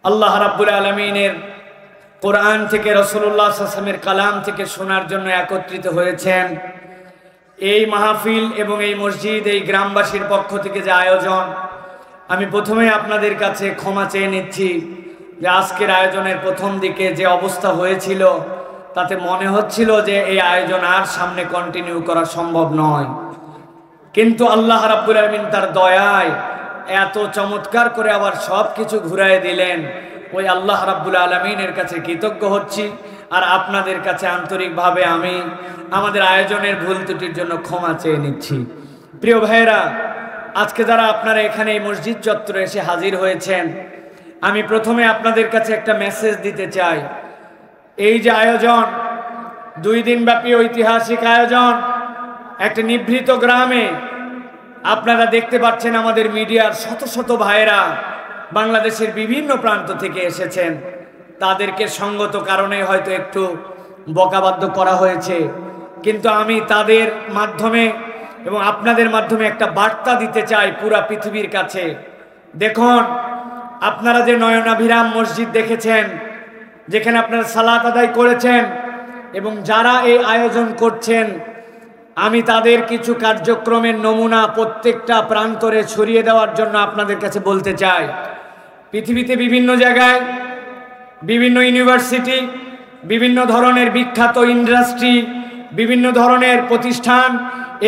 আল্লাহ রাব্বুল আলামিনের কোরআন থেকে রাসূলুল্লাহ সাল্লাল্লাহু আলাইহি ওয়াসাল্লামের কালাম থেকে শোনার জন্য একত্রিত হয়েছেন। এই মাহফিল এবং এই মসজিদ, এই গ্রামবাসীর পক্ষ থেকে যে আয়োজন, আমি প্রথমে আপনাদের কাছে ক্ষমা চেয়ে নিচ্ছি যে আজকের আয়োজনের প্রথম দিকে যে অবস্থা হয়েছিল তাতে মনে হচ্ছিল যে এই আয়োজন আর সামনে কন্টিনিউ করা সম্ভব নয়, কিন্তু আল্লাহ রাব্বুল আলামিন তার দয়ায় এত চমৎকার করে আবার সব কিছু ঘুরায় দিলেন। ওই আল্লাহ রাব্বুল আলামিনের কাছে কৃতজ্ঞ হচ্ছি, আর আপনাদের কাছে আন্তরিকভাবে আমি আমাদের আয়োজনের ভুল ত্রুটির জন্য ক্ষমা চেয়ে নিচ্ছি। প্রিয় ভাইয়েরা, আজকে যারা আপনারা এখানে এই মসজিদ চত্বরে এসে হাজির হয়েছেন, আমি প্রথমে আপনাদের কাছে একটা মেসেজ দিতে চাই। এই যে আয়োজন, 2 দিনব্যাপী ঐতিহাসিক আয়োজন, একটা নিভৃত গ্রামে, আপনারা দেখতে পাচ্ছেন আমাদের মিডিয়ার শত শত ভাইয়েরা বাংলাদেশের বিভিন্ন প্রান্ত থেকে এসেছেন। তাদেরকে সঙ্গত কারণে হয়তো একটু বকাবাদ্য করা হয়েছে, কিন্তু আমি তাদের মাধ্যমে এবং আপনাদের মাধ্যমে একটা বার্তা দিতে চাই পুরা পৃথিবীর কাছে। দেখুন, আপনারা যে নয়নাভিরাম মসজিদ দেখেছেন, যেখানে আপনারা সালাত আদায় করেছেন, এবং যারা এই আয়োজন করছেন, আমি তাদের কিছু কার্যক্রমের নমুনা প্রত্যেকটা প্রান্তরে ছড়িয়ে দেওয়ার জন্য আপনাদের কাছে বলতে চাই। পৃথিবীতে বিভিন্ন জায়গায়, বিভিন্ন ইউনিভার্সিটি, বিভিন্ন ধরনের বিখ্যাত ইন্ডাস্ট্রি, বিভিন্ন ধরনের প্রতিষ্ঠান,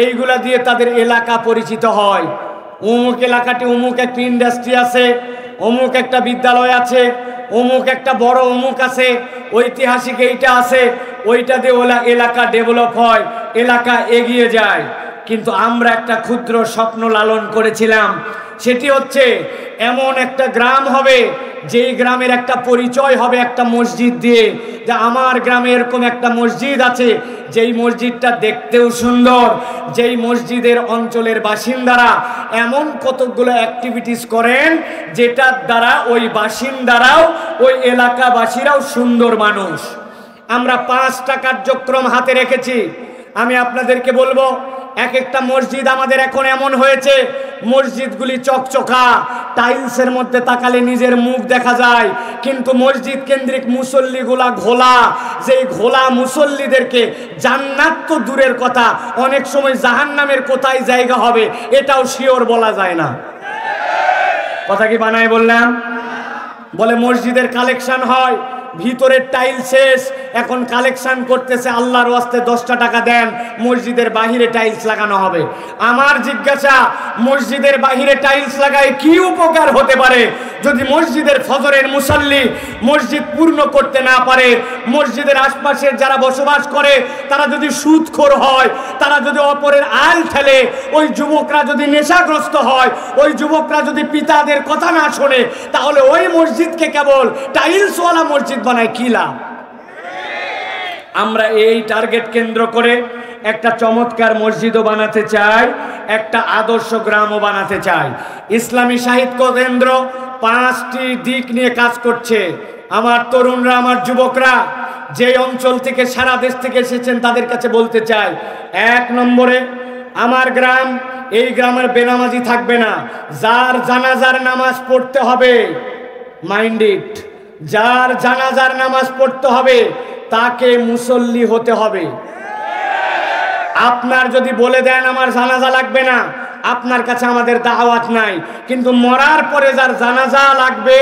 এইগুলা দিয়ে তাদের এলাকা পরিচিত হয়। অমুক এলাকাটি অমুক একটা ইন্ডাস্ট্রি আছে, অমুক একটা বিদ্যালয় আছে, অমুক একটা বড় অমুক আছে, ঐতিহাসিক এইটা আছে, ওইটা দিয়ে এলাকা ডেভেলপ হয়, এলাকা এগিয়ে যায়। কিন্তু আমরা একটা ক্ষুদ্র স্বপ্ন লালন করেছিলাম, সেটি হচ্ছে এমন একটা গ্রাম হবে যেই গ্রামের একটা পরিচয় হবে একটা মসজিদ দিয়ে, যে আমার গ্রামে এরকম একটা মসজিদ আছে, যেই মসজিদটা দেখতেও সুন্দর, যেই মসজিদের অঞ্চলের বাসিন্দারা এমন কতগুলো অ্যাক্টিভিটিস করেন যেটার দ্বারা ওই বাসিন্দারাও, ওই এলাকাবাসীরাও সুন্দর মানুষ। আমরা 5টা কার্যক্রম হাতে রেখেছি। আমি আপনাদেরকে বলবো, এক একটা মসজিদ আমাদের এখন এমন হয়েছে, মসজিদগুলি চকচকা, টাইলসের মধ্যে তাকালে নিজের মুখ দেখা যায়, কিন্তু মসজিদ কেন্দ্রিক মুসল্লিগুলা ঘোলা। যেই ঘোলা মুসল্লিদেরকে জান্নাত তো দূরের কথা, অনেক সময় জাহান্নামের কোথায় জায়গা হবে এটাও শিওর বলা যায় না। কথা কি বানায় বললাম? বলে মসজিদের কালেকশন হয়, ভিতরের টাইল শেষ, এখন কালেকশন করতেছে, আল্লাহর ওয়াস্তে 10টা টাকা দেন, মসজিদের বাহিরে টাইলস লাগানো হবে। আমার জিজ্ঞাসা, মসজিদের বাহিরে টাইলস লাগায় কি উপকার হতে পারে যদি মসজিদের ফজরের মুসাল্লি মসজিদ পূর্ণ করতে না পারে? মসজিদের আশপাশের যারা বসবাস করে তারা যদি সুদখোর হয়, তারা যদি অপরের আল ঠেলে, ওই যুবকরা যদি নেশাগ্রস্ত হয়, ওই যুবকরা যদি পিতাদের কথা না শোনে, তাহলে ওই মসজিদকে কেবল টাইলসওয়ালা মসজিদ বানায় কি লাভ? আমরা এই টার্গেট কেন্দ্র করে একটা চমৎকার মসজিদও বানাতে চাই, একটা আদর্শ গ্রামও বানাতে চাই। ইসলামী সাহিত্য কেন্দ্র 5টি দিক নিয়ে কাজ করছে। আমার তরুণরা, আমার যুবকরা যে অঞ্চল থেকে, সারা দেশ থেকে এসেছেন, তাদের কাছে বলতে চাই, 1 নম্বরে আমার গ্রাম, এই গ্রামের বেনামাজি থাকবে না। যার জানাজার নামাজ পড়তে হবে, মাইন্ড ইট, যার জানাজার নামাজ পড়তে হবে তাকে মুসল্লি হতে হবে। আপনার যদি বলে দেন আমার জানাজা লাগবে না, আপনার কাছে আমাদের দাওয়াত নাই, কিন্তু মরার পরে যার জানাজা লাগবে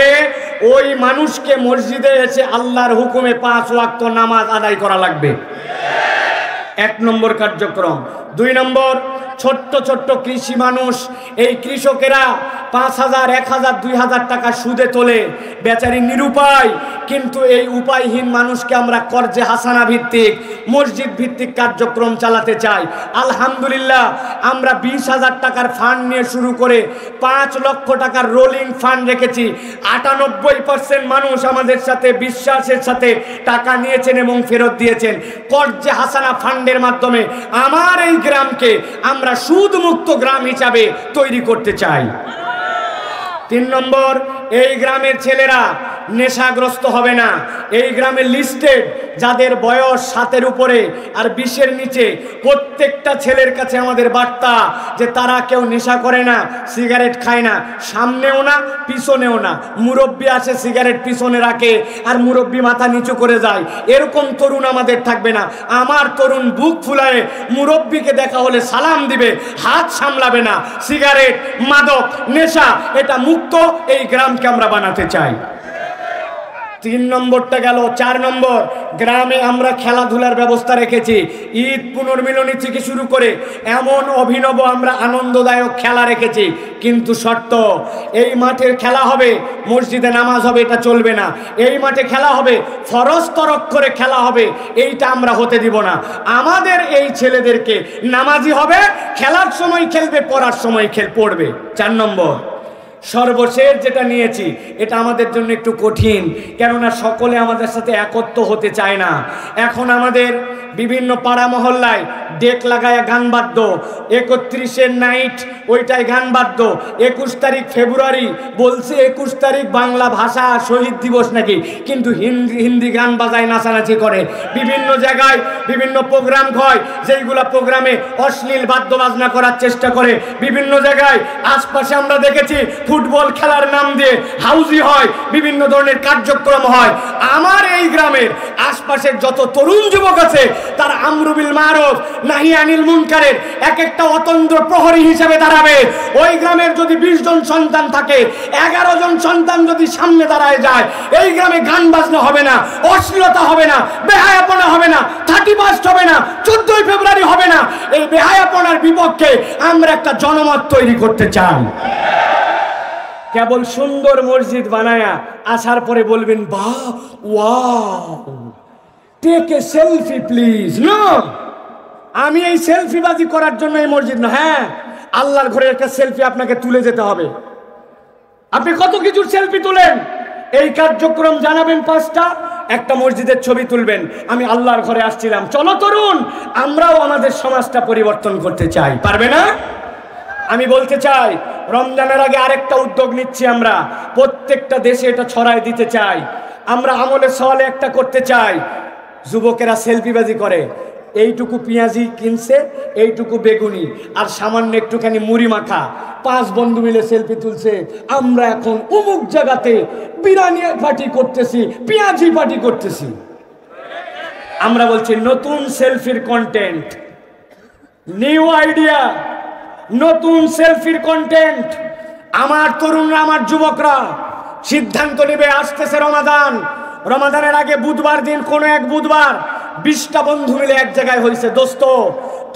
ওই মানুষকে মসজিদে এসে আল্লাহর হুকুমে 5 ওয়াক্ত নামাজ আদায় করা লাগবে। 1 নম্বর কার্যক্রম। 2 নম্বর, ছোট্ট ছোট্ট কৃষি মানুষ, এই কৃষকেরা 5,000, 1,000, 2,000 টাকা সুদে তোলে, বেচারি নিরুপায়, কিন্তু এই উপায়হীন মানুষকে আমরা কর্জে হাসানা ভিত্তিক, মসজিদ ভিত্তিক কার্যক্রম চালাতে চাই। আলহামদুলিল্লাহ, আমরা 20,000 টাকার ফান্ড নিয়ে শুরু করে 5 লক্ষ টাকার রোলিং ফান্ড রেখেছি। 98% মানুষ আমাদের সাথে বিশ্বাসের সাথে টাকা নিয়েছেন এবং ফেরত দিয়েছেন। কর্জে হাসানা ফান্ডের মাধ্যমে আমার এই গ্রামকে আমরা সুদমুক্ত গ্রাম হিসাবে তৈরি করতে চাই। 3 নম্বর, এই গ্রামের ছেলেরা নেশাগ্রস্ত হবে না। এই গ্রামে লিস্টেড যাদের বয়স 7-এর উপরে আর 20-এর নিচে, প্রত্যেকটা ছেলের কাছে আমাদের বার্তা যে তারা কেউ নেশা করে না, সিগারেট খায় না, সামনেও না পিছনেও না। মুরব্বী আসে সিগারেট পিছনে রাখে আর মুরব্বী মাথা নিচু করে যায়, এরকম তরুণ আমাদের থাকবে না। আমার তরুণ বুক ফুলায় মুরব্বীকে দেখা হলে সালাম দিবে, হাত সামলাবে না। সিগারেট, মাদক, নেশা এটা মুক্ত এই গ্রামকে আমরা বানাতে চাই। 3 নম্বরটা গেল। 4 নম্বর, গ্রামে আমরা খেলাধুলার ব্যবস্থা রেখেছি। ঈদ পুনর্মিলনী থেকে শুরু করে এমন অভিনব আমরা আনন্দদায়ক খেলা রেখেছি, কিন্তু শর্ত, এই মাঠের খেলা হবে, মসজিদে নামাজ হবে, এটা চলবে না। এই মাঠে খেলা হবে, ফরজ তরক করে খেলা হবে, এইটা আমরা হতে দিব না। আমাদের এই ছেলেদেরকে নামাজি হবে, খেলার সময় খেলবে, পড়ার সময় পড়বে। 4 নম্বর, সর্বশেষ যেটা নিয়েছি, এটা আমাদের জন্য একটু কঠিন, কেননা সকলে আমাদের সাথে একত্র হতে চায় না। এখন আমাদের বিভিন্ন পাড়া মহল্লায় ডেক লাগায় গান বাদ্য, 31-এর নাইট ওইটাই গান বাদ্য। 21 তারিখ ফেব্রুয়ারি বলছে 21 তারিখ বাংলা ভাষা শহীদ দিবস নাকি, কিন্তু হিন্দি গান বাজায় নাচানাচি করে। বিভিন্ন জায়গায় বিভিন্ন প্রোগ্রাম হয়, যেইগুলো প্রোগ্রামে অশ্লীল বাদ্য বাজনা করার চেষ্টা করে। বিভিন্ন জায়গায় আশপাশে আমরা দেখেছি ফুটবল খেলার নাম দিয়ে হাউজি হয়, বিভিন্ন ধরনের কার্যক্রম হয়। আমার এই গ্রামের আশপাশের যত তরুণ যুবক আছে, তারা আমরু বিল মারুফ নাহি আনিল মুনকারের এক একটা অতন্ত্র প্রহরী হিসেবে দাঁড়াবে। ওই গ্রামের যদি 20 জন সন্তান থাকে, 11 জন সন্তান যদি সামনে দাঁড়ায় যায়, এই গ্রামে গান বাজনা হবে না, অশ্লীলতা হবে না, বেহায়াপনা হবে না, 31 হবে না, 14ই ফেব্রুয়ারি হবে না। এই বেহায়াপনার বিপক্ষে আমরা একটা জনমত তৈরি করতে চাই। কেবল সুন্দর মসজিদ বানায়া আসার পরে বলবেন বাহ, wow, take a selfie please. No, আমি এই সেলফিবাজি করার জন্য এই মসজিদ না। হ্যাঁ, আল্লাহর ঘরে একটা সেলফি আপনাকে তুলে যেতে হবে। আপনি কত কিছুর সেলফি তুলেন, এই কার্যক্রম জানাবেন 5টা, একটা মসজিদের ছবি তুলবেন, আমি আল্লাহর ঘরে আসছিলাম। চলো তরুণ, আমরাও আমাদের সমাজটা পরিবর্তন করতে চাই। পারবে না? আমি বলতে চাই, রমজানের আগে আরেকটা উদ্যোগ নিচ্ছি আমরা, প্রত্যেকটা দেশে এটা ছড়ায় দিতে চাই। আমরা আমলে সওয়ালে একটা করতে চাই। যুবকেরা সেলফিবাজি করে, এইটুকু পেঁয়াজি কিনছে, এইটুকু বেগুনি আর সামান্য একটুখানি মুড়ি মাখা, 5 বন্ধু মিলে সেলফি তুলছে। আমরা এখন অমুক জায়গাতে বিরিয়ানি পার্টি করতেছি, পেঁয়াজি পার্টি করতেছি। আমরা বলছি নতুন সেলফির কন্টেন্ট, নিউ আইডিয়া, নতুন সেলফির কন্টেন্ট। আমার তরুণরা, আমার যুবকরা সিদ্ধান্ত নেবে, আসতেছে রমাদান, রমাদানের আগে বুধবার দিন, কোনো এক বুধবার 20টা বন্ধু মিলে এক জায়গায় হয়েছে। দোস্ত,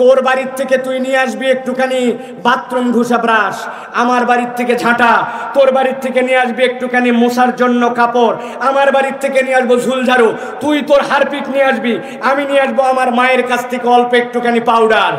তোর বাড়ির থেকে তুই নিয়ে আসবি একটুখানি বাথরুম ঘুষা ব্রাশ, আমার বাড়ির থেকে ঝাঁটা, তোর বাড়ির থেকে নিয়ে আসবি একটুখানি মশার জন্য কাপড়, আমার বাড়ির থেকে নিয়ে আসবো ঝুলঝাড়ু, তুই তোর হারপিক নিয়ে আসবি, আমি নিয়ে আসবো আমার মায়ের কাছ থেকে অল্প একটুখানি পাউডার।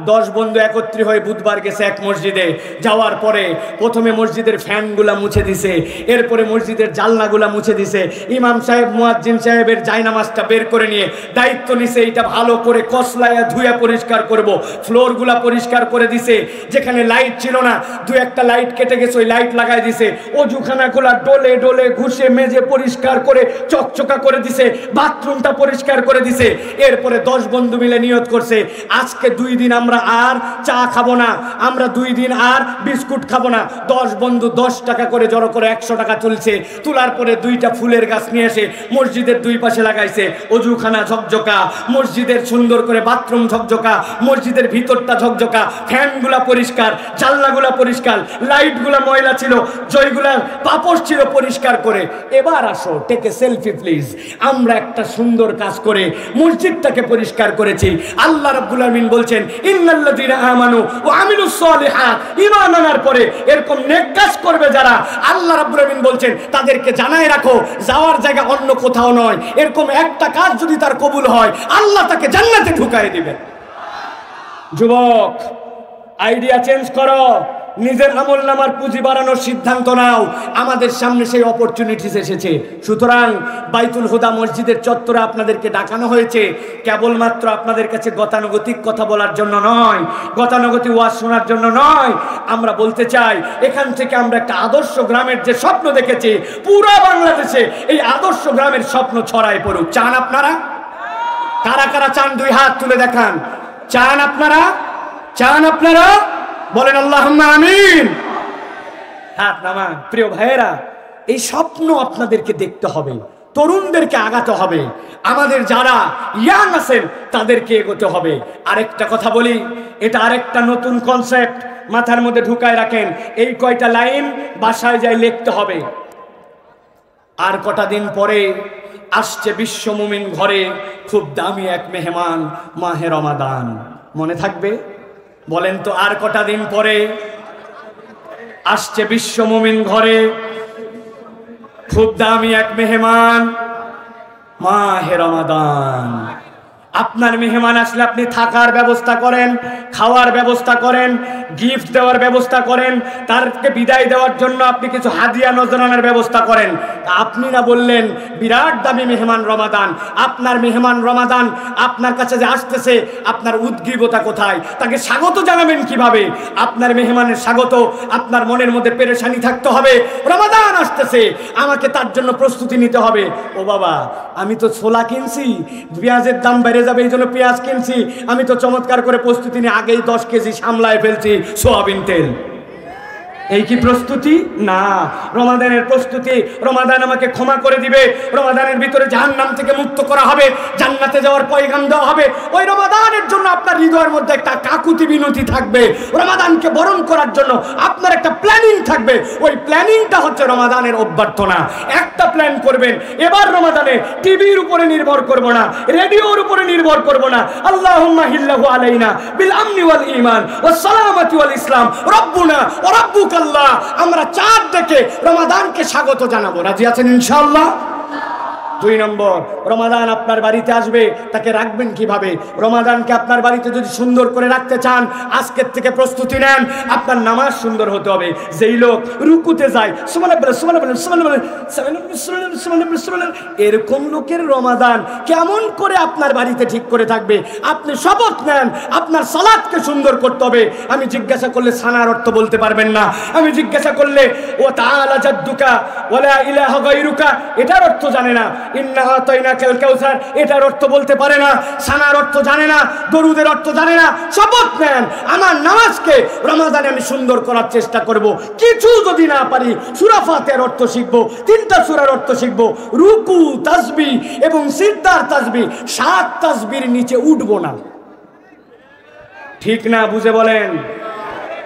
10 বন্ধু একত্রিত হয়ে বুধবার গেছে এক মসজিদে। যাওয়ার পরে প্রথমে মসজিদের ফ্যানগুলা মুছে দিছে, এরপরে মসজিদের জানলাগুলা মুছে দিছে। ইমাম সাহেব, মুয়াজ্জিন সাহেবের জায়নামাজটা বের করে নিয়ে দায়িত্ব নিছে, এটা ভালো করে কসলায়া ধুয়া পরিষ্কার করব। ফ্লোরগুলা পরিষ্কার করে দিছে, যেখানে লাইট ছিল না 2-1টা লাইট কেটে গেছে, ওই লাইট লাগাই দিছে। অজুখানাগুলা ডলে ডলে ঘুষে মেজে পরিষ্কার করে চকচকা করে দিছে, বাথরুমটা পরিষ্কার করে দিছে। এরপরে 10 বন্ধু মিলে নিয়ত করছে, আজকে 2 দিন আমরা আর চা খাবো না, আমরা 2 দিন আর বিস্কুট খাবো না। 10 বন্ধু 10 টাকা করে জড়ো করে 100 টাকা তুলছে। তোলার পরে 2টা ফুলের গাছ নিয়ে এসে মসজিদের 2 পাশে লাগাইছে। অজুখানা ঝকঝকা, মসজিদের সুন্দর করে বাথরুম ঝকঝকা, মসজিদের ভিতরটা ঝকঝকা, ফ্যানগুলা পরিষ্কার, জানলাগুলা পরিষ্কার, লাইটগুলা ময়লা ছিল, জয়গুলা পাপড় ছিল, পরিষ্কার করে। এবার আসো, টেক এ সেলফি প্লিজ। আমরা একটা সুন্দর কাজ করে মসজিদটাকে পরিষ্কার করেছি। আল্লাহ রাব্বুল আলামিন বলছেন, ইন্নাল্লাযীনা আমানু ওয়া আমিলুস সালিহাত, ঈমান আনার পরে এরকম নেক কাজ করবে যারা, আল্লাহ রাব্বুল আলামিন বলছেন তাদেরকে জানায় রাখো, যাওয়ার জায়গা অন্য কোথাও নয়। এরকম একটা কাজ যদি তার কবুল হয়, আল্লাহ তাকে জান্নাতে ঢুকায় দিবেন। যুবক, আইডিয়া চেঞ্জ করো, নিজের আমল নামার পুঁজি বাড়ানোর সিদ্ধান্ত নাও। আমাদের সামনে সেই অপরচুনিটিস এসেছে। সুতরাং বাইতুল হুদা মসজিদের চত্বরে আপনাদেরকে ডাকানো হয়েছে কেবলমাত্র আপনাদের কাছে গতানুগতিক কথা বলার জন্য নয়, গতানুগতিক ওয়াজ শোনার জন্য নয়। আমরা বলতে চাই এখান থেকে আমরা একটা আদর্শ গ্রামের যে স্বপ্ন দেখেছি, পুরো বাংলাদেশে এই আদর্শ গ্রামের স্বপ্ন ছড়ায় পড়ুক। চান আপনারা? কারা কারা চান? দুই হাত তুলে দেখান। চান আপনারা? চান আপনারা? বলেন আল্লাহুম্মা আমিন। হাত নামান। প্রিয় ভাইয়েরা, এই স্বপ্ন আপনাদেরকে দেখতে হবে, তরুণদেরকে আগাতে হবে, আমাদের যারা ইয়াং আছেন তাদেরকে এগোতে হবে। আরেকটা কথা বলি, এটা আরেকটা নতুন কনসেপ্ট মাথার মধ্যে ঢুকায় রাখেন। এই কয়টা লাইন বাসায় যাই লিখতে হবে। আর কটা দিন পরে আসছে বিশ্ব মুমিন ঘরে খুব দামি এক মেহমান, মাহে রমাদান। মনে থাকবে? বলেন তো, আর কটা দিন পরে আসছে বিশ্ব মুমিন ঘরে খুব দামি এক মেহমান, মাহে রমাদান। আপনার মেহমান আসলে আপনি থাকার ব্যবস্থা করেন, খাওয়ার ব্যবস্থা করেন, গিফট দেওয়ার ব্যবস্থা করেন, তারকে বিদায় দেওয়ার জন্য আপনি কিছু হাদিয়া নজরানার ব্যবস্থা করেন। আপনি না বললেন বিরাট দামি মেহমান রমাদান। আপনার মেহমান রমাদান আপনার কাছে যে আসতেছে, আপনার উদ্গ্রীবতা কোথায়? তাকে স্বাগত জানাবেন কিভাবে? আপনার মেহমানের স্বাগত আপনার মনের মধ্যে পেরেশানি থাকতে হবে। রমাদান আসতেছে, আমাকে তার জন্য প্রস্তুতি নিতে হবে। ও বাবা, আমি তো ছোলা কিনছি, পেঁয়াজের দাম বেড়ে যাবে এই জন্য পেঁয়াজ কিনছি, আমি তো চমৎকার করে প্রস্তুতি নিয়ে আগেই 10 কেজি সামলায় ফেলছি সোয়াবিন তেল। এই কি প্রস্তুতি? না, রমাদানের প্রস্তুতি। রমাদান আমাকে ক্ষমা করে দিবে, রমাদানের ভিতরে জাহান্নাম থেকে মুক্ত করা হবে, জান্নাতে যাওয়ার পয়গাম দেওয়া হবে। ওই রমাদানের জন্য আপনার হৃদয়ের মধ্যে একটা কাকুতি বিনতি থাকবে, রমাদানকে বরণ করার জন্য আপনার একটা প্ল্যানিং থাকবে। ওই প্ল্যানিংটা হচ্ছে রমাদানের অভ্যর্থনা। একটা প্ল্যান করবেন, এবার রমাদানে টিভির উপরে নির্ভর করব না, রেডিওর উপরে নির্ভর করব না। আল্লাহুম্মা হিল্লাহু আলাইনা বিল আমনি ওয়াল ঈমান ওয়াস সালামাতি ওয়াল ইসলাম রব্বুনা ওয়া রাব্বুকা আল্লাহ। আমরা চাঁদ দেখে রমাদানকে স্বাগত জানাবো। রাজি আছেন ইনশাআল্লাহ? 2 নম্বর, রমাদান আপনার বাড়িতে আসবে, তাকে রাখবেন কিভাবে? রমাদানকে আপনার বাড়িতে যদি সুন্দর করে রাখতে চান, আজকের থেকে প্রস্তুতি নেন। আপনার নামাজ সুন্দর হতে হবে। যেই লোক রুকুতে যায় এরকম লোকের রমাদান কেমন করে আপনার বাড়িতে ঠিক করে থাকবে? আপনি শপথ নেন আপনার সালাতকে সুন্দর করতে হবে। আমি জিজ্ঞাসা করলে সানার অর্থ বলতে পারবেন না, আমি জিজ্ঞাসা করলে ও তাআলা জাদ্দুকা ওয়ালা ইলাহা গায়রুকা এটার অর্থ জানে না, ইন্না আতাইনাকাল কাউসার এটার অর্থ বলতে পারে না, সানার অর্থ জানে না, দরুদের অর্থ জানে না। শপথ নেন আমার নামাজকে রমাদানে আমি সুন্দর করার চেষ্টা করব। কিছু যদি না পারি, সূরা ফাতিহার অর্থ শিখব, 3টা সূরার অর্থ শিখব, রুকু তাসবিহ এবং সিজদার তাসবিহ, 7 তাসবির নিচে উঠব না। ঠিক না? বুঝে বলেন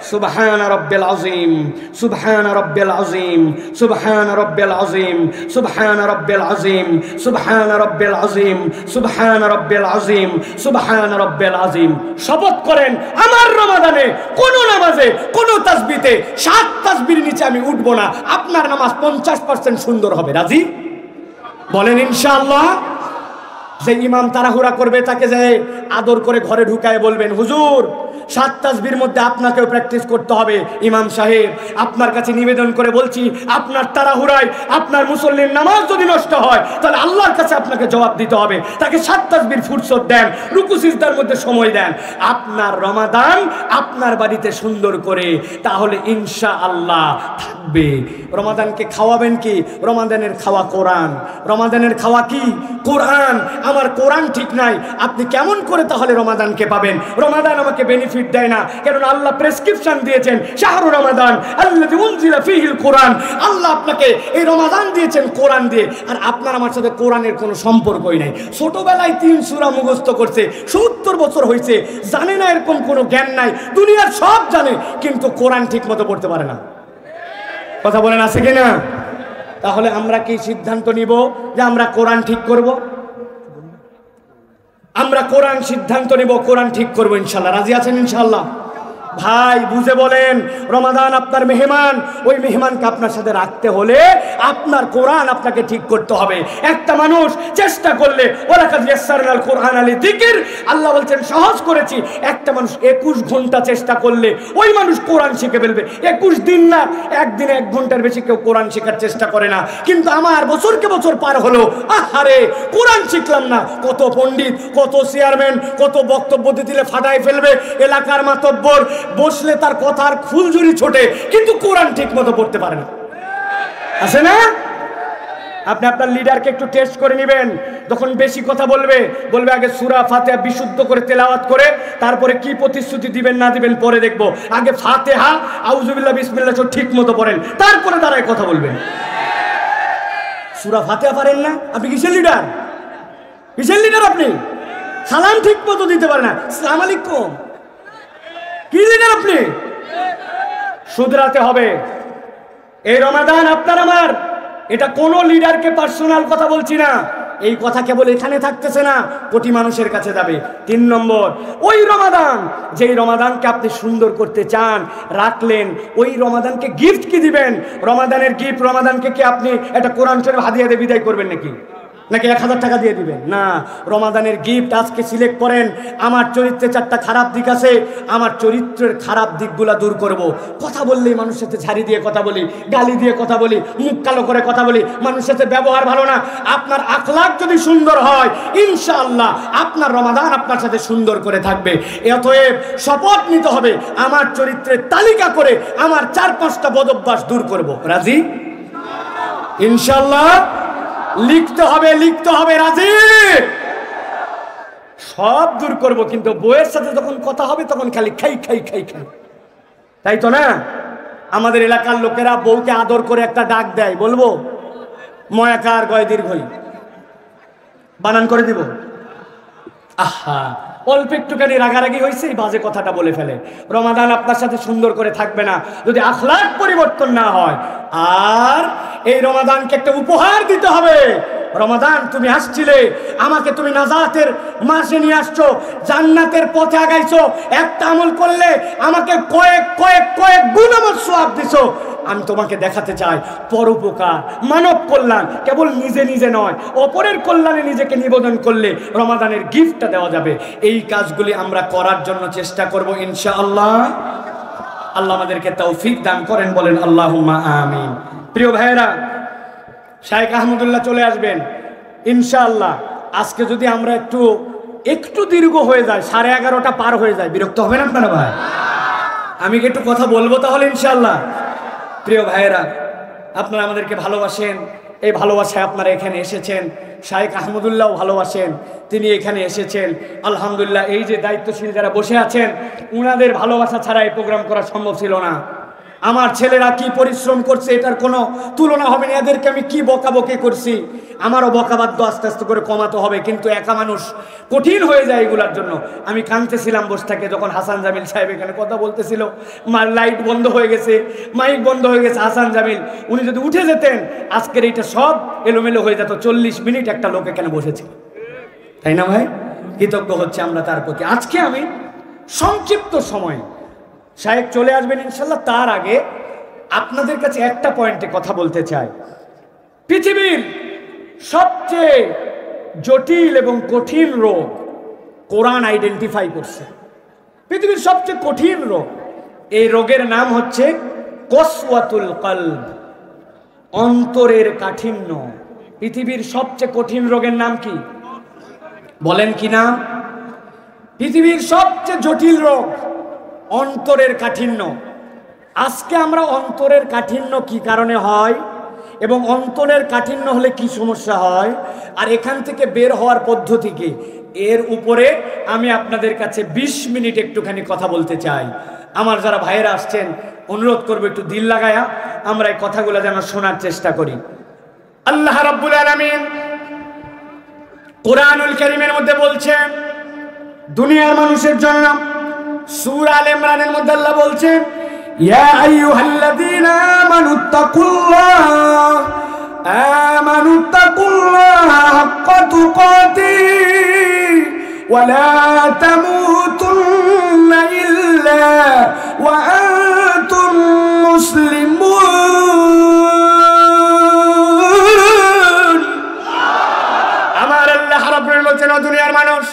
সুবহান রাব্বিল আযীম, সুবহান রাব্বিল আযীম, সুবহান রাব্বিল আযীম, সুবহান রাব্বিল আযীম, সুবহান রাব্বিল আযীম, সুবহান রাব্বিল আযীম, সুবহান রাব্বিল আযীম। শপথ করেন আমার রমাদানে কোন নামাজে কোন তাসবিতে 7 তাসবির নিচে আমি উঠব না। আপনার নামাজ 50% সুন্দর হবে। রাজি? বলেন ইনশাআল্লাহ। যে ইমাম তাড়াহুড়া করবে তাকে যে আদর করে ঘরে ঢুকায় বলবেন, হুজুর 7 তাসবির মধ্যে আপনাকেও প্র্যাকটিস করতে হবে। ইমাম সাহেব, আপনার কাছে নিবেদন করে বলছি, আপনার তাড়াহুড়ায় আপনার মুসল্লির নামাজ যদি নষ্ট হয় তাহলে আল্লাহর কাছে আপনাকে জবাব দিতে হবে। তাকে 7 তাসবির ফুরসত দেন, রুকু সিজদার মধ্যে সময় দেন। আপনার রমাদান আপনার বাড়িতে সুন্দর করে তাহলে ইনশাআল্লাহ থাকবে। রমাদানকে খাওয়াবেন কি? রমাদানের খাওয়া কোরআন। রমাদানের খাওয়া কি? কোরআন। আমার কোরআন ঠিক নাই, আপনি কেমন করে তাহলে রমাদানকে পাবেন? রমাদান আমাকে বেনিফিট দেয় না, কারণ আল্লাহ প্রেসক্রিপশন দিয়েছেন শাহরু রমাদান আল্লাযী উনজিলা ফীহিল কোরআন। আল্লাহ আপনাকে এই রমাদান দিয়েছেন কোরআন দিয়ে, আর আপনার আমার সাথে কোরআনের কোনো সম্পর্কই নাই। ছোটবেলায় 3 সূরা মুখস্থ করছে, 70 বছর হয়েছে, জানে না, এরকম কোনো জ্ঞান নাই। দুনিয়ার সব জানে কিন্তু কোরআন ঠিক মতো পড়তে পারে না। কথা বলেন আছে কিনা? তাহলে আমরা কি সিদ্ধান্ত নিব যে আমরা কোরআন ঠিক করব? আমরা কোরআন সিদ্ধান্ত নিব, কোরআন ঠিক করবো ইনশাল্লাহ। রাজি আছেন ইনশাল্লাহ? ভাই বুঝে বলেন, রমাদান আপনার মেহমান, ওই মেহমানকে আপনার সাথে রাখতে হলে আপনার কোরআন আপনাকে ঠিক করতে হবে। একটা মানুষ চেষ্টা করলে ওয়ালাকাদ ইয়াসসারনাল কোরআন লিযিকর, আল্লাহ বলছেন সহজ করেছি। একটা মানুষ 21 ঘন্টা চেষ্টা করলে ওই মানুষ কোরআন শিখে ফেলবে। 21 দিন না, একদিনে 1 ঘন্টার বেশি কেউ কোরআন শেখার চেষ্টা করে না। কিন্তু আমার বছরকে বছর পার হলো, আহারে কোরআন শিখলাম না। কত পণ্ডিত, কত চেয়ারম্যান, কত বক্তব্য দিলে ফাটাই ফেলবে, এলাকার মাতব্বর বসলে তার কথার ফুলঝুরি ছোটে, কিন্তু কোরআন ঠিক মতো পড়তে পারে না। আছে না? আপনি আপনার লিডারকে একটু টেস্ট করে নেবেন। যখন বেশি কথা বলবে আগে সূরা ফাতিহা বিশুদ্ধ করে তেলাওয়াত করে, তারপরে কি প্রতিশ্রুতি দিবেন না দিবেন পরে দেখবো। আগে ফাতিহা আউযুবিল্লাহ বিসমিল্লাহ ঠিক মতো পড়েন, তারপরে দাঁড়ায় কথা বলবেন। সূরা ফাতিহা পারেন না? আপনি কিসের লিডার? কিসের লিডার আপনি? সালাম ঠিক মতো দিতে পারেন না, আসসালামু আলাইকুম। কি লিডার আপনি? শুধরাতে হবে। এই রমাদান আপনার আমার, এটা কোনো লিডারকে পার্সোনাল কথা বলছি না, এই কথা কেবল এখানে থাকতেছে না, কোটি মানুষের কাছে যাবে। 3 নম্বর, ওই রমাদান, যেই রমাদানকে আপনি সুন্দর করতে চান রাখলেন, ওই রমাদানকে গিফট কি দিবেন? রমাদানের গিফট, রমাদানকে কি আপনি একটা কোরআন শরীফ হাদিয়া দিয়ে বিদায় করবেন নাকি 1000 টাকা দিয়ে দিবেন? না, রমাদানের গিফট আজকে সিলেক্ট করেন। আমার চরিত্রে 4টা খারাপ দিক আছে, আমার চরিত্রের খারাপ দিকগুলা দূর করব। কথা বললেই মানুষের সাথে ঝাড়ি দিয়ে কথা বলি, গালি দিয়ে কথা বলি, মুখ কালো করে কথা বলি, মানুষের সাথে ব্যবহার ভালো না। আপনার আখলাক যদি সুন্দর হয়, ইনশাআল্লাহ আপনার রমাদান আপনার সাথে সুন্দর করে থাকবে। অতএব শপথ নিতে হবে, আমার চরিত্রের তালিকা করে আমার 4-5টা বদভ্যাস দূর করব। রাজি? ইনশাআল্লাহ লিখতে হবে, রাজি? সব দূর করব, কিন্তু বউয়ের সাথে যখন কথা হবে তখন খালি খাই খাই খাই খাই, তাই তো না? আমাদের এলাকার লোকেরা বউকে আদর করে একটা ডাক দেয়, বলবো? ময়াকার গয় দীর্ঘই বানান করে দিব। আহা, অল্প একটুখানি রাগারাগি হয়েছে, এই বাজে কথাটা বলে ফেলে। রমাদান আপনার সাথে সুন্দর করে থাকবে না যদি আখলাক পরিবর্তন না হয়। আর এই রমাদানকে একটা উপহার দিতে হবে। রমাদান তুমি আসছিলে, আমাকে তুমি নাজাতের মাসে নিয়ে আসছো, জান্নাতের পথে আগাইছো। একটা আমল করলে আমাকে কয়েক কয়েক কয়েক গুণ আমার সওয়াব দিছো। আমি তোমাকে দেখাতে চাই পরোপকার, মানব কল্যাণ কেবল নিজে নিজে নয়, অপরের কল্যাণে নিজেকে নিবেদন করলে রমাদানের গিফটটা দেওয়া যাবে। এই কাজগুলি আমরা করার জন্য চেষ্টা করব ইনশাআল্লাহ। আল্লাহ আমাদেরকে তৌফিক দান করেন, বলেন আল্লাহুম্মা আমিন। প্রিয় ভাইয়েরা, শাইখ আহমদুল্লাহ চলে আসবেন ইনশাআল্লাহ। আজকে যদি আমরা একটু দীর্ঘ হয়ে যায়, 11:30 পার হয়ে যায়, বিরক্ত হবেন আপনারা ভাই? আমি কি একটু কথা বলবো তাহলে ইনশাআল্লাহ? প্রিয় ভাইয়েরা, আপনারা আমাদেরকে ভালোবাসেন, এই ভালোবাসায় আপনারা এখানে এসেছেন। শাইখ আহমদুল্লাহ ভালোবাসেন, তিনি এখানে এসেছেন। আলহামদুলিল্লাহ, এই যে দায়িত্বশীল যারা বসে আছেন, উনাদের ভালোবাসা ছাড়া এই প্রোগ্রাম করা সম্ভব ছিল না। আমার ছেলেরা কি পরিশ্রম করছে, এটার কোনো তুলনা হবে না। এদেরকে আমি কি বকাবকি করছি, আমারও বকাবাদ্য আস্তে আস্তে করে কমাতে হবে। কিন্তু একা মানুষ কঠিন হয়ে যায় এগুলার জন্য। আমি কাঁদতেছিলাম বসে থেকে, যখন হাসান জামিল সাহেব এখানে কথা বলতেছিল, লাইট বন্ধ হয়ে গেছে, মাইক বন্ধ হয়ে গেছে। হাসান জামিল উনি যদি উঠে যেতেন, আজকের এইটা সব এলোমেলো হয়ে যেত। 40 মিনিট একটা লোক এখানে বসেছিল, তাই না ভাই? কৃতজ্ঞ হচ্ছে আমরা তার প্রতি। আজকে আমি সংক্ষিপ্ত সময়, শায়েখ চলে আসবেন ইনশাল্লাহ, তার আগে আপনাদের কাছে একটা পয়েন্টে কথা বলতে চাই। পৃথিবীর সবচেয়ে জটিল এবং কঠিন রোগ কোরআন আইডেন্টিফাই করছে। পৃথিবীর সবচেয়ে কঠিন রোগ, এই রোগের নাম হচ্ছে কসওয়াতুল কলব, অন্তরের কাঠিন্য। পৃথিবীর সবচেয়ে কঠিন রোগের নাম কি বলেন? কি নাম? পৃথিবীর সবচেয়ে জটিল রোগ অন্তরের কাঠিন্য। আজকে আমরা অন্তরের কাঠিন্য কি কারণে হয় এবং অন্তরের কাঠিন্য হলে কি সমস্যা হয়, আর এখান থেকে বের হওয়ার পদ্ধতি কি, এর উপরে আমি আপনাদের কাছে 20 মিনিট একটুখানি কথা বলতে চাই। আমার যারা ভাইয়েরা আসছেন, অনুরোধ করবো একটু দিল লাগায়া আমরা এই কথাগুলো যেন শোনার চেষ্টা করি। আল্লাহ রাব্বুল আলামিন কোরআনুল কারীমের মধ্যে বলছেন দুনিয়ার মানুষের জন্য। সূরা আলে ইমরানের মধ্যে আল্লাহ বলছেন, ইয়া আইয়ুহাল্লাযীনা আমানুত্তাকুল্লাহ হাক্কা তুকাতিহি ওয়া লা তামুতুন্না ইল্লা ওয়া আনতুম মুসলিমুন। আমার আল্লাহ রাব্বুল আলামিন বলেন, দুনিয়ার মানুষ,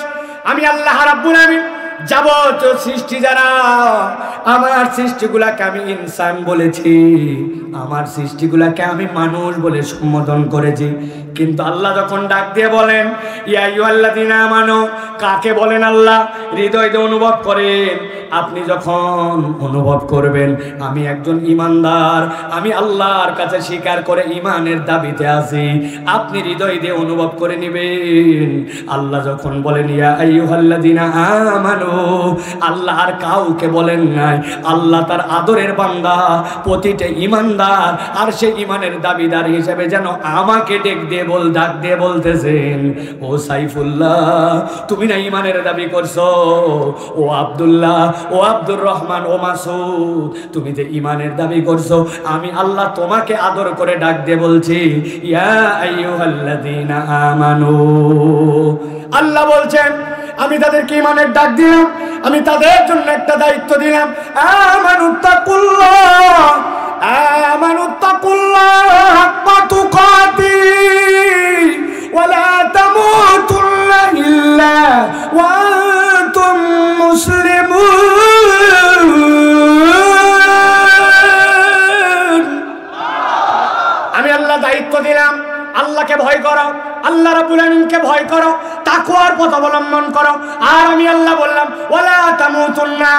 আমি আল্লাহ রাব্বুল আলামিন যাবতীয় সৃষ্টি যারা, আমার সৃষ্টিগুলাকে আমি ইনসান বলেছি, আমার সৃষ্টিগুলাকে আমি মানুষ বলে সম্বোধন করেছি। কিন্তু আল্লাহ যখন ডাক দিয়ে বলেন ইয়া আইয়ুহাল্লাযীনা আমানু, কাকে বলেন? আল্লাহ হৃদয় দিয়ে অনুভব করেন। আপনি যখন অনুভব করবেন আমি একজন ঈমানদার, আমি আল্লাহর কাছে স্বীকার করে ঈমানের দাবিতে আছি, আপনি হৃদয় দিয়ে অনুভব করে নেবেন। আল্লাহ যখন বলেন ইয়া আইয়ুহাল্লাযীনা আমানু, আল্লাহ আর কাউকে বলেন নাই, আল্লাহ তার আদরের বান্দা প্রতিটা ঈমানদার আর সে ঈমানের দাবিদার হিসেবে যেন আমাকে ডাক দিয়ে বলতেছেন, ও সাইফুল্লাহ তুমি না ঈমানের দাবি করছো, ও আব্দুল্লাহ, ও আব্দুর রহমান, ও মাসুদ তুমি যে ঈমানের দাবি করছো, আমি আল্লাহ তোমাকে আদর করে ডাক দিয়ে বলছি ইয়া আইয়ুহাল্লাযীনা আমানু। আল্লাহ বলছেন আমি তাদেরকে ঈমানের ডাক দিলাম, আমি তাদের জন্য একটা দায়িত্ব দিলাম, আমানুত্তাকুল্লাহ, আমানুত্তাকুল্লাহ হাক্কা তুকাতিহ ওয়া লা তামুতুন্না ইল্লা ওয়া আনতুম মুসলিমুন। আমি আল্লাহ দায়িত্ব দিলাম, আল্লাহকে ভয় করো, আল্লাহ রাব্বুল আলামিনকে ভয় করো, তাকওয়ার পথ অবলম্বন করো। আর আমি আল্লাহ বললাম ওয়ালা তামুতুন্না,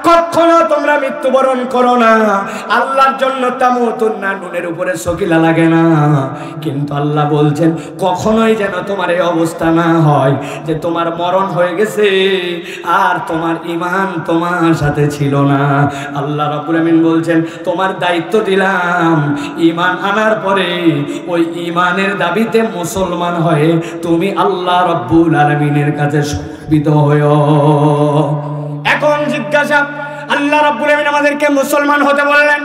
কখনো তোমরা মৃত্যুবরণ করো না। আল্লাহর জন্য তামুতুন্না নুনের উপরে সকিলা লাগে না, কিন্তু আল্লাহ বলছেন কখনোই যেন তোমার এই অবস্থা না হয় যে তোমার মরণ হয়ে গেছে আর তোমার ঈমান তোমার সাথে ছিল না। আল্লাহ রাব্বুল আলামিন বলছেন তোমার দায়িত্ব দিলাম, ঈমান আনার পরে ওই ঈমানের দাবিতে মুসলমান হয়ে তুমি আল্লাহ রাব্বুল আলামিনের কাছে সমর্পিত হও। এখন জিজ্ঞাসা, আল্লাহ রাব্বুল আলামিন আমাদেরকে মুসলমান হতে বললেন,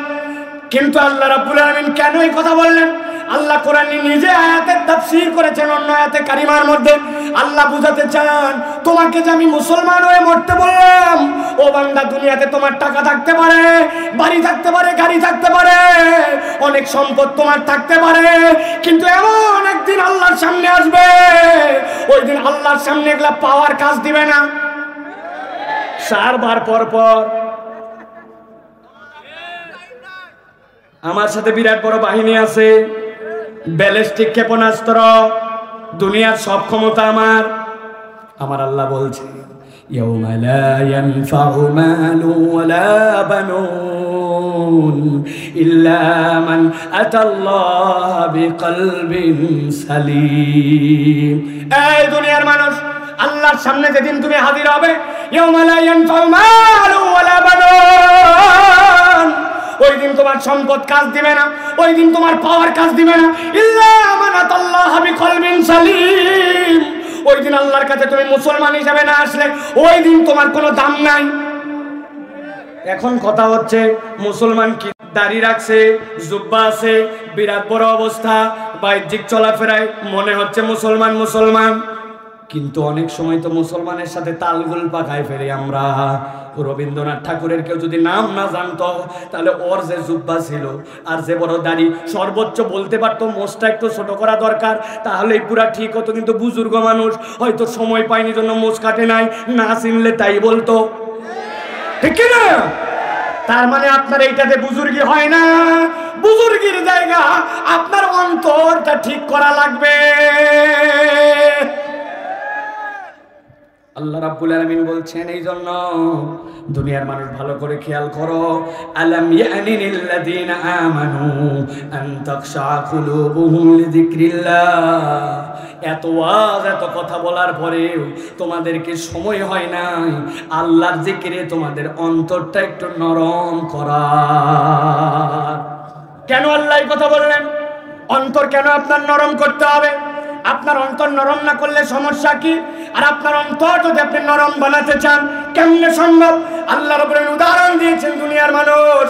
কিন্তু আল্লাহ রাব্বুল আলামিন কেন এই কথা বললেন? আল্লাহ কোরআনে নিজে আয়াতের তাফসীর করেছেন অন্য আয়াতে কারিমার মধ্যে। আল্লাহ বুঝাতে চান তোমাকে যে আমি মুসলমান হয়ে মরতে বললাম, ও বান্দা দুনিয়াতে তোমার টাকা থাকতে পারে, বাড়ি থাকতে পারে, গাড়ি থাকতে পারে, অনেক সম্পদ তোমার থাকতে পারে, কিন্তু এমন একদিন আল্লাহর সামনে আসবে, ওই দিন আল্লাহর সামনে এগুলা পাওয়ার কাজ দিবে না। 4 বার পর পর আমার সাথে বিরাট বড় বাহিনী আছে, ব্যালিস্টিক ক্ষেপণাস্ত্র, দুনিয়ার সব ক্ষমতা আমার। আমার আল্লাহ বলছে ইয়াউমা লা ইয়ানফাউ মালু ওয়ালা বানুন ইল্লা মান আতাল্লাহ বিকলবিন সালিম। এই দুনিয়ার মানুষ, আল্লাহর সামনে যেদিন তুমি হাজির হবে, ইয়াউমা লা ইয়ানফাউ মালু ওয়ালা বানুন, ওই দিন তোমার সম্পদ কাজ দিবে না, ওই দিন তোমার পাওয়ার কাজ দিবে না, ইল্লা মান আতাল্লাহ বিকলবিন সালিম। ওই দিন আল্লাহর কাছে তুমি মুসলমান হিসেবে না আসলে ওই দিন তোমার কোনো দাম নাই। এখন কথা হচ্ছে মুসলমান কি দাড়ি রাখছে, জুব্বা আছে, বিরাট বড় অবস্থা, বাহ্যিক চলাফেরায় মনে হচ্ছে মুসলমান মুসলমান, কিন্তু অনেক সময় তো মুসলমানের সাথে তালগোল পাকায় ফেলে আমরা। রবীন্দ্রনাথ ঠাকুরের কেউ যদি নাম না জানতো তাহলে ওর যে জুব্বা ছিল আর যে বড় দাড়ি, সর্বোচ্চ বলতে পারতো মোষটা একটু ছোট করা দরকার, তাহলেই পুরা ঠিক হতো। কিন্তু বুজুর্গ মানুষ হয়তো সময় পায়নি জন্য মোষ কাটে নাই, না চিনলে তাই বলতো, ঠিক কিনা? তার মানে আপনার এইটাতে বুজুর্গি হয় না, বুজুর্গির জায়গা আপনার অন্তরটা ঠিক করা লাগবে। আল্লাহ রাব্বুল আলামিন বলছেন এই জন্য দুনিয়ার মানুষ ভালো করে খেয়াল করো, আলাম ইয়ানিল লাযিনা আমানু আন তাখশা কুলুবুহুম লিযিকরিল্লাহ। এত ওয়াজ এত কথা বলার পরেও তোমাদেরকে সময় হয় নাই আল্লাহর জিকিরে তোমাদের অন্তরটা একটু নরম করার। কেন আল্লাহ এই কথা বললেন? অন্তর কেন আপনার নরম করতে হবে? আপনার অন্তর নরম না করলে সমস্যা কি? আর আপনার অন্তর যদি আপনি নরম বানাতে চান কেমনে সম্ভব? আল্লাহ রাব্বুল আলামিন উদাহরণ দিয়েছেন, দুনিয়ার মানুষ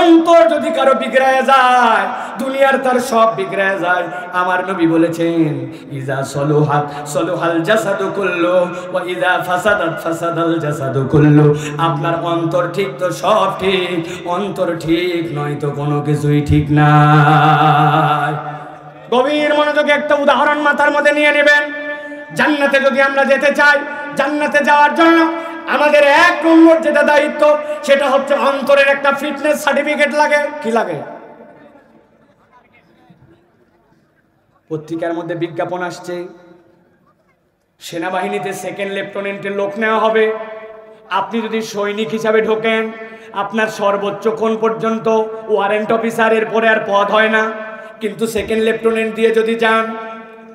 অন্তর যদি কারো বিগড়ে যায় দুনিয়ার তার সব বিগড়ে যায়। আমার নবী বলেছেন, ইজা সলুহাত সলুহাল জাসাদু কুল্লু ওয়া ইজা ফাসাদাত ফাসাদাল জাসাদু কুল্লু। আপনার অন্তর ঠিক তো সব ঠিক, অন্তর ঠিক নয় তো কোনো কিছুই ঠিক না। গভীর মনোযোগে একটা উদাহরণ মাথার মধ্যে নিয়ে নেবেন। জান্নাতে যদি আমরা যেতে চাই, জান্নাতে যাওয়ার জন্য আমাদের এক নম্বর যেটা দায়িত্ব সেটা হচ্ছে অন্তরের একটা ফিটনেস সার্টিফিকেট লাগে। কি লাগে? পত্রিকার মধ্যে বিজ্ঞাপন আসছে, সেনাবাহিনীতে সেকেন্ড লেফটেন্যান্টের লোক নেওয়া হবে। আপনি যদি সৈনিক হিসাবে ঢোকেন আপনার সর্বোচ্চ কোণ পর্যন্ত ওয়ারেন্ট অফিসারের পরে আর পদ হয় না, কিন্তু সেকেন্ড লেফটেন্যান্ট দিয়ে যদি যান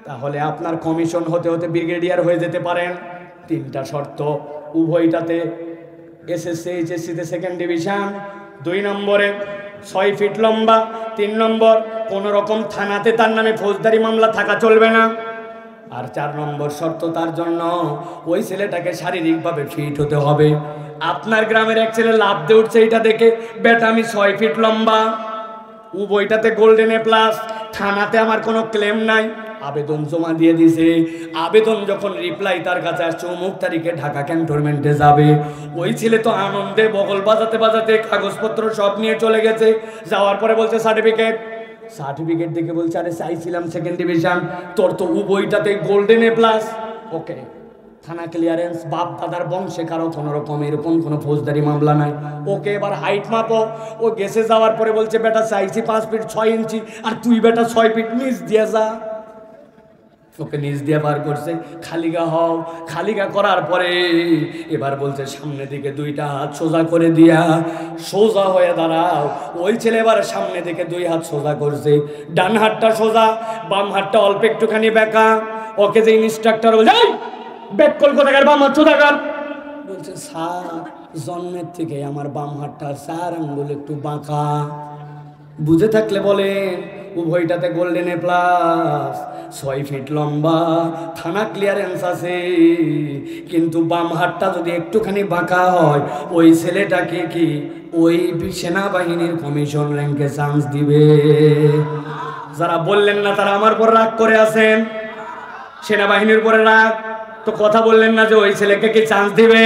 তাহলে আপনার কমিশন হতে হতে ব্রিগেডিয়ার হয়ে যেতে পারেন। তিনটা শর্ত, উভয়টাতে এসএসসি এইচএসসিতে সেকেন্ড ডিভিশন, 2 নম্বরে 6 ফিট লম্বা, 3 নম্বর কোনো রকম থানাতে তার নামে ফৌজদারি মামলা থাকা চলবে না, আর 4 নম্বর শর্ত তার জন্য ওই ছেলেটাকে শারীরিকভাবে ফিট হতে হবে। আপনার গ্রামের এক ছেলে লাফ দিয়ে উঠছে এটা দেখে, বেটা আমি 6 ফিট লম্বা, উভয়টাতে গোল্ডেন এ প্লাস, থানাতে আমার কোনো ক্লেম নাই, আবেদন জমা দিয়ে দিছে। আবেদন যখন রিপ্লাই তার কাছে আসছে অমুক তারিখে ঢাকা ক্যান্টনমেন্টে যাবে, ওই ছেলে তো আনন্দে বগল বাজাতে বাজাতে কাগজপত্র সব নিয়ে চলে গেছে। যাওয়ার পরে বলছে সার্টিফিকেট দেখে বলছে, আরে চাইছিলাম সেকেন্ড ডিভিশন, তোর তো উভয়টাতে গোল্ডেন এ প্লাস। ওকে, থানা ক্লিয়ারেন্স, বাপ দাদার বংশে কারো কোনো রকম এরকম কোনো ফৌজদারি মামলা নাই। ওকে, এবার হাইট মাপো। ও গেছে, যাওয়ার পরে বলছে, বেটা চাইছি 5 ফিট 6 ইঞ্চি, আর তুই বেটা 6 ফিট নিচ দিয়ে যা। ওকে নিচ দিয়ে বার করছে, খালিগা হও। খালিগা করার পরে এবার বলছে সামনে দিকে 2টা হাত সোজা করে দিয়া সোজা হয়ে দাঁড়াও। ওই ছেলে এবার সামনে দিকে 2 হাত সোজা করছে, ডান হাতটা সোজা, বাম হাতটা অল্প একটুখানি বেঁকা। ওকে যে ইনস্ট্রাক্টর বলছে, ব্যাক কল কোথাকার, বাম হাত সোজা কর। বলছে, স্যার জন্মের থেকে আমার বাম হাতটা 4 আঙ্গুল একটু বাঁকা। বুঝে থাকলে বলেন, উভয়টাতে গোল্ডেন এ প্লাস, 6 ফিট লম্বা, থানা ক্লিয়ারেন্স আছে, কিন্তু বাম হাতটা যদি একটুখানি বাঁকা হয় ওই ছেলেটাকে কি ওই সেনাবাহিনীর কমিশন র্যাঙ্কে চান্স দিবে? যারা বললেন না তারা আমার পর রাগ করে আছেন, সেনাবাহিনীর উপরে রাগ, তো কথা বললেন না যে ওই ছেলেকে কি চান্স দিবে?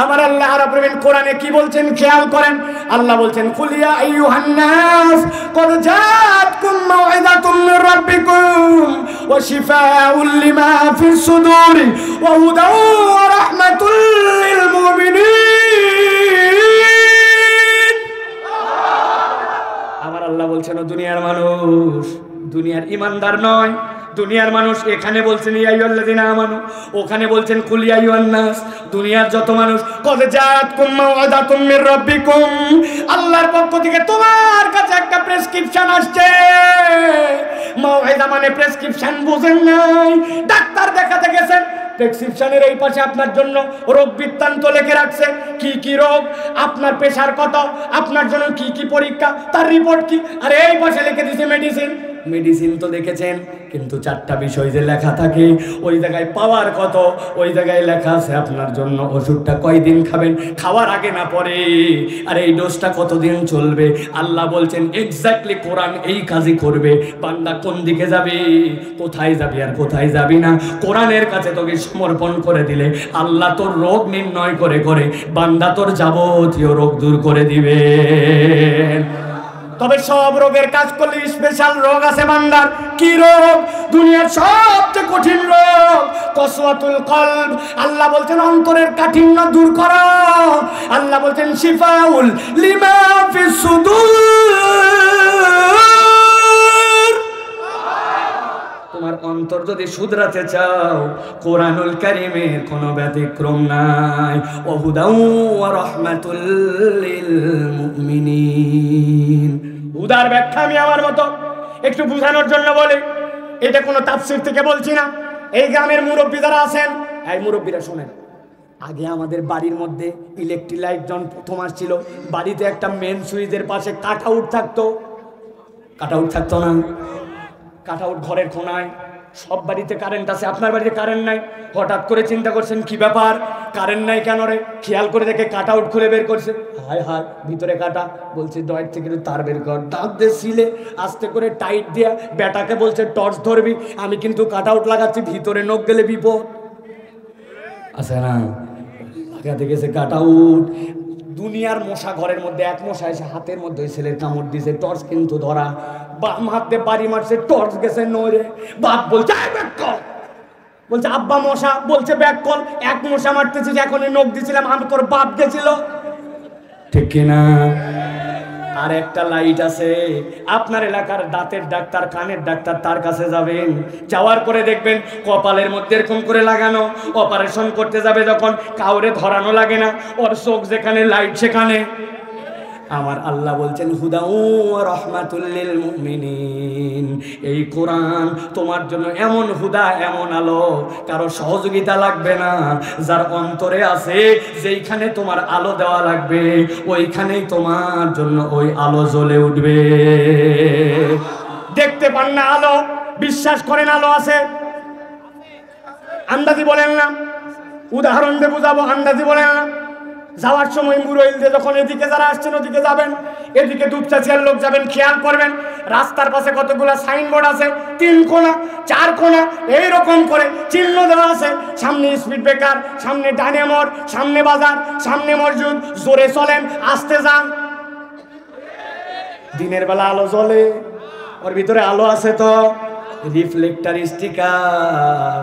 আমার আল্লাহ রাব্বুল আলামিন কোরআনে কি বলছেন খেয়াল করেন। আল্লাহ বলছেন, কুল ইয়া আইয়ুহান নাস ক্বাদ জাআতকুম মাউইযাতুম মির রাব্বিকুম ওয়া শিফাউল লিমা ফিস সুদুরি ওয়া হুদাও ওয়া রাহমাতুল লিল মুমিনিন। আমার আল্লাহ বলছেন, ও দুনিয়ার মানুষ, দুনিয়ার ইমানদার নয়, দুনিয়ার মানুষ। এখানে বলছেন ইয়া আইয়ুহাল্লাযিনা আমানু, ওখানে বলছেন কুল ইয়া আইয়ুহান নাস। দুনিয়ার যত মানুষ, কদ জাআতকুম মাউইযাতুম মির রাব্বিকুম, আল্লাহর পক্ষ থেকে তোমার কাছে একটা প্রেসক্রিপশন আসছে। মাউইযা মানে প্রেসক্রিপশন, বুঝেন নাই? ডাক্তার দেখাতে গেছেন, প্রেসক্রিপশনের এই পাশে আপনার জন্য রোগ বৃত্তান্ত লিখে রাখছে, কি কি রোগ, আপনার প্রেসার কত, আপনার জন্য কি কি পরীক্ষা, তার রিপোর্ট কি, আর এই পাশে লিখে দিয়েছে মেডিসিন। মেডিসিন তো দেখেছেন, কিন্তু 4টা বিষয় যে লেখা থাকে, ওই জায়গায় পাওয়ার কত, ওই জায়গায় লেখা আছে আপনার জন্য ওষুধটা কয়দিন খাবেন, খাওয়ার আগে না পরে, আর এই ডোজটা কতদিন চলবে। আল্লাহ বলছেন এক্স্যাক্টলি কোরআন এই কাজই করবে। বান্দা কোন দিকে যাবে, কোথায় যাবি আর কোথায় যাবি না, কোরআনের কাছে তোকে সমর্পণ করে দিলে আল্লাহ তোর রোগ নির্ণয় করে করে বান্দা তোর যাবতীয় রোগ দূর করে দিবে। তবে সব রোগের কাজ করলে স্পেশাল রোগ আছে বান্দার। কি রোগ? দুনিয়ার সবচেয়ে কঠিন রোগ কসওয়াতুল কলব। আল্লাহ বলছেন অন্তরের কাঠিন্য দূর করো। আল্লাহ বলছেন শিফাউল লিমা ফিস সুদূর। তোমার অন্তর যদি শুধরাতে চাও, কোরআনুল কারীমের কোনো ব্যতিক্রম নাই। ওয়া হুদাউ ওয়া রাহমাতুল লিল মুমিনিন। উদার ব্যাখ্যা আমি আমার মতো একটু বোঝানোর জন্য বলি, এটা কোনো তাফসীর থেকে বলছি না। এই গ্রামের মুরব্বী যারা আছেন, এই মুরব্বীরা শোনেন, আগে আমাদের বাড়ির মধ্যে ইলেকট্রিক লাইট যখন প্রথম আসছিল, বাড়িতে একটা মেন সুইচের পাশে কাট আউট থাকতো। কাট আউট থাকতো না? কাট আউট ঘরের কোনায় সব বাড়িতে কারেন্ট আছে, আপনার বাড়িতে কারেন্ট নাই। হঠাৎ করে চিন্তা করছেন কি ব্যাপার, কারেন্ট নাই কেন রে? খেয়াল করে দেখে কাট আউট খুলে বের করছে, হায় হায় ভিতরে কাটা। বলছে ডয়ের থেকে তার বের কর, দাঁত দিয়ে সিলে আস্তে করে টাইট দিয়া বেটাকে বলছে টর্চ ধরবি, আমি কিন্তু কাট আউট লাগাচ্ছি, ভিতরে নখ গেলে বিপদ আছে না। লাগাতে গেছে কাট আউট। দুনিয়ার মশা ঘরের মধ্যে, এক মশা এসে হাতের মধ্যে ওই ছেলের কামড় দিয়েছে, টর্চ কিন্তু ধরা, বাম হাতে বাড়ি মারছে, টর্চ গেছে নড়ে। বাপ বলছে ব্যাক কল, বলছে আব্বা মশা, বলছে ব্যাক কল। এক মশা মারতেছিস, এখন নখ দিছিলাম, আমি তোর বাপ গেছিল, ঠিক কিনা? আর একটা লাইট আছে আপনার এলাকার, দাঁতের ডাক্তার, কানের ডাক্তার, তার কাছে যাবেন। যাওয়ার পরে দেখবেন কপালের মধ্যে এরকম করে লাগানো, অপারেশন করতে যাবে যখন কাউরে ধরানো লাগে না, ওর চোখ যেখানে লাইট সেখানে। আমার আল্লাহ বলছেন হুদাউ ওয়া রাহমাতুল লিল মুমিনিন, এই কোরআন তোমার জন্য এমন হুদা, এমন আলো, কারো সহযোগিতা লাগবে না। যার অন্তরে আছে, যেইখানে তোমার আলো দেওয়া লাগবে, ওইখানেই তোমার জন্য ওই আলো জ্বলে উঠবে। দেখতে পান না আলো, বিশ্বাস করেন আলো আছে, আন্দাজি বলেন না, উদাহরণ দিয়ে বুঝাবো, আন্দাজি বলেন না। যাওয়ার সময় মুরইলতে যখন এদিকে যারা আসছেন ওদিকে যাবেন, এদিকে দুপচাচিয়ার লোক যাবেন, খেয়াল করবেন রাস্তার পাশে কতগুলো সাইনবোর্ড আছে, 3 কোণা 4 কোণা এইরকম করে চিহ্ন দেওয়া আছে। সামনে স্পিড ব্রেকার, সামনে ডানে মোড়, সামনে বাজার, সামনে মসজিদ, জোরে চলেন আস্তে যান। দিনের বেলা আলো জ্বলে, ওর ভিতরে আলো আছে তো, রিফ্লেক্টর স্টিকার।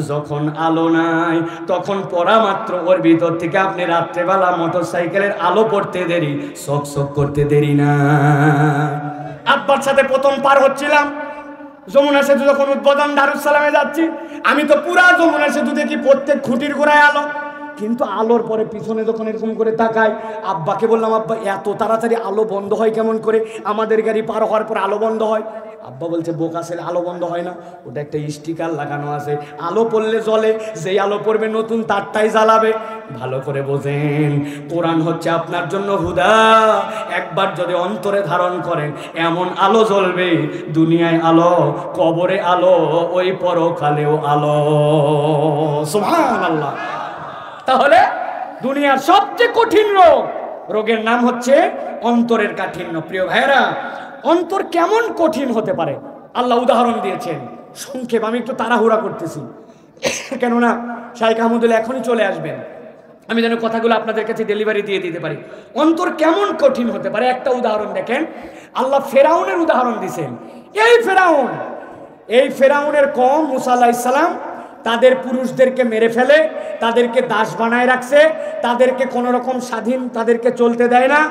যখন আলো নাই তখন পড়া মাত্র ওর ভিতর থেকে আপনি রাত্রেবেলা মোটর সাইকেলের আলো পড়তে দেরি, চক চক করতে দেরি না। আব্বার সাথে প্রথম পার হচ্ছিলাম যমুনা সেতু, যখন উদ্বোধন দারুস সালামে যাচ্ছি, আমি তো পুরা যমুনা সেতু দেখি প্রত্যেক খুঁটির গোড়ায় আলো, কিন্তু আলোর পরে পিছনে যখন এরকম করে তাকাই, আব্বাকে বললাম আব্বা এত তাড়াতাড়ি আলো বন্ধ হয় কেমন করে? আমাদের গাড়ি পার হওয়ার পর আলো বন্ধ হয়। আব্বা বলছে বোকা ছেলে, আলো বন্ধ হয় না, ওটা একটা স্টিকার লাগানো আছে, আলো পড়লে জ্বলে, যেই আলো পড়বে নতুন তারটাই জ্বালাবে। ভালো করে বোঝেন, কোরআন হচ্ছে আপনার জন্য হুদা। একবার যদি অন্তরে ধারণ করেন, এমন আলো জ্বলবে, দুনিয়ায় আলো, কবরে আলো, ওই পরকালেও আলো। সুবহানাল্লাহ। তাহলে দুনিয়ার সবচেয়ে কঠিন রোগের নাম হচ্ছে অন্তরের কাঠিন্য। প্রিয় ভাইরা, অন্তর কেমন কঠিন হতে পারে আল্লাহ উদাহরণ দিয়েছেন। সংক্ষেপ, আমি একটু তাড়াহুড়া করতেছি, কেননা শাইখ আহমদুল্লাহ এখনই চলে আসবেন, আমি যেন কথাগুলো আপনাদের কাছে ডেলিভারি দিয়ে দিতে পারি। অন্তর কেমন কঠিন হতে পারে একটা উদাহরণ দেখেন। আল্লাহ ফেরাউনের উদাহরণ দিয়েছেন। এই ফেরাউনের কওম মুসা আলাইহিস সালাম তাদের পুরুষদেরকে মেরে ফেলে, তাদেরকে দাস বানায় রাখছে, তাদেরকে কোনো রকম স্বাধীন তাদেরকে চলতে দেয় না।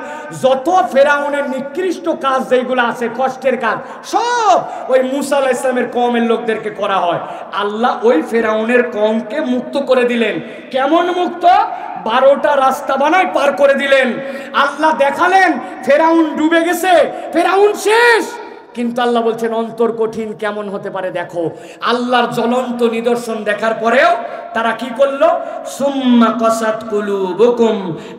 যত ফেরাউনের নিকৃষ্ট কাজ যেগুলো আছে, কষ্টের কাজ, সব ওই মুসা আলাইহিস সালামের কওমের লোকদেরকে করা হয়। আল্লাহ ওই ফেরাউনের কওমকে মুক্ত করে দিলেন। কেমন মুক্ত? 12টা রাস্তা বানায় পার করে দিলেন। আল্লাহ দেখালেন ফেরাউন ডুবে গেছে, ফেরাউন শেষ। কিন্তু আল্লাহ বলছেন অন্তর কঠিন কেমন হতে পারে দেখো। আল্লাহর জ্বলন্ত নিদর্শন দেখার পরেও তারা কি করলো? সুম্মা কাসাত কুলুবুকুম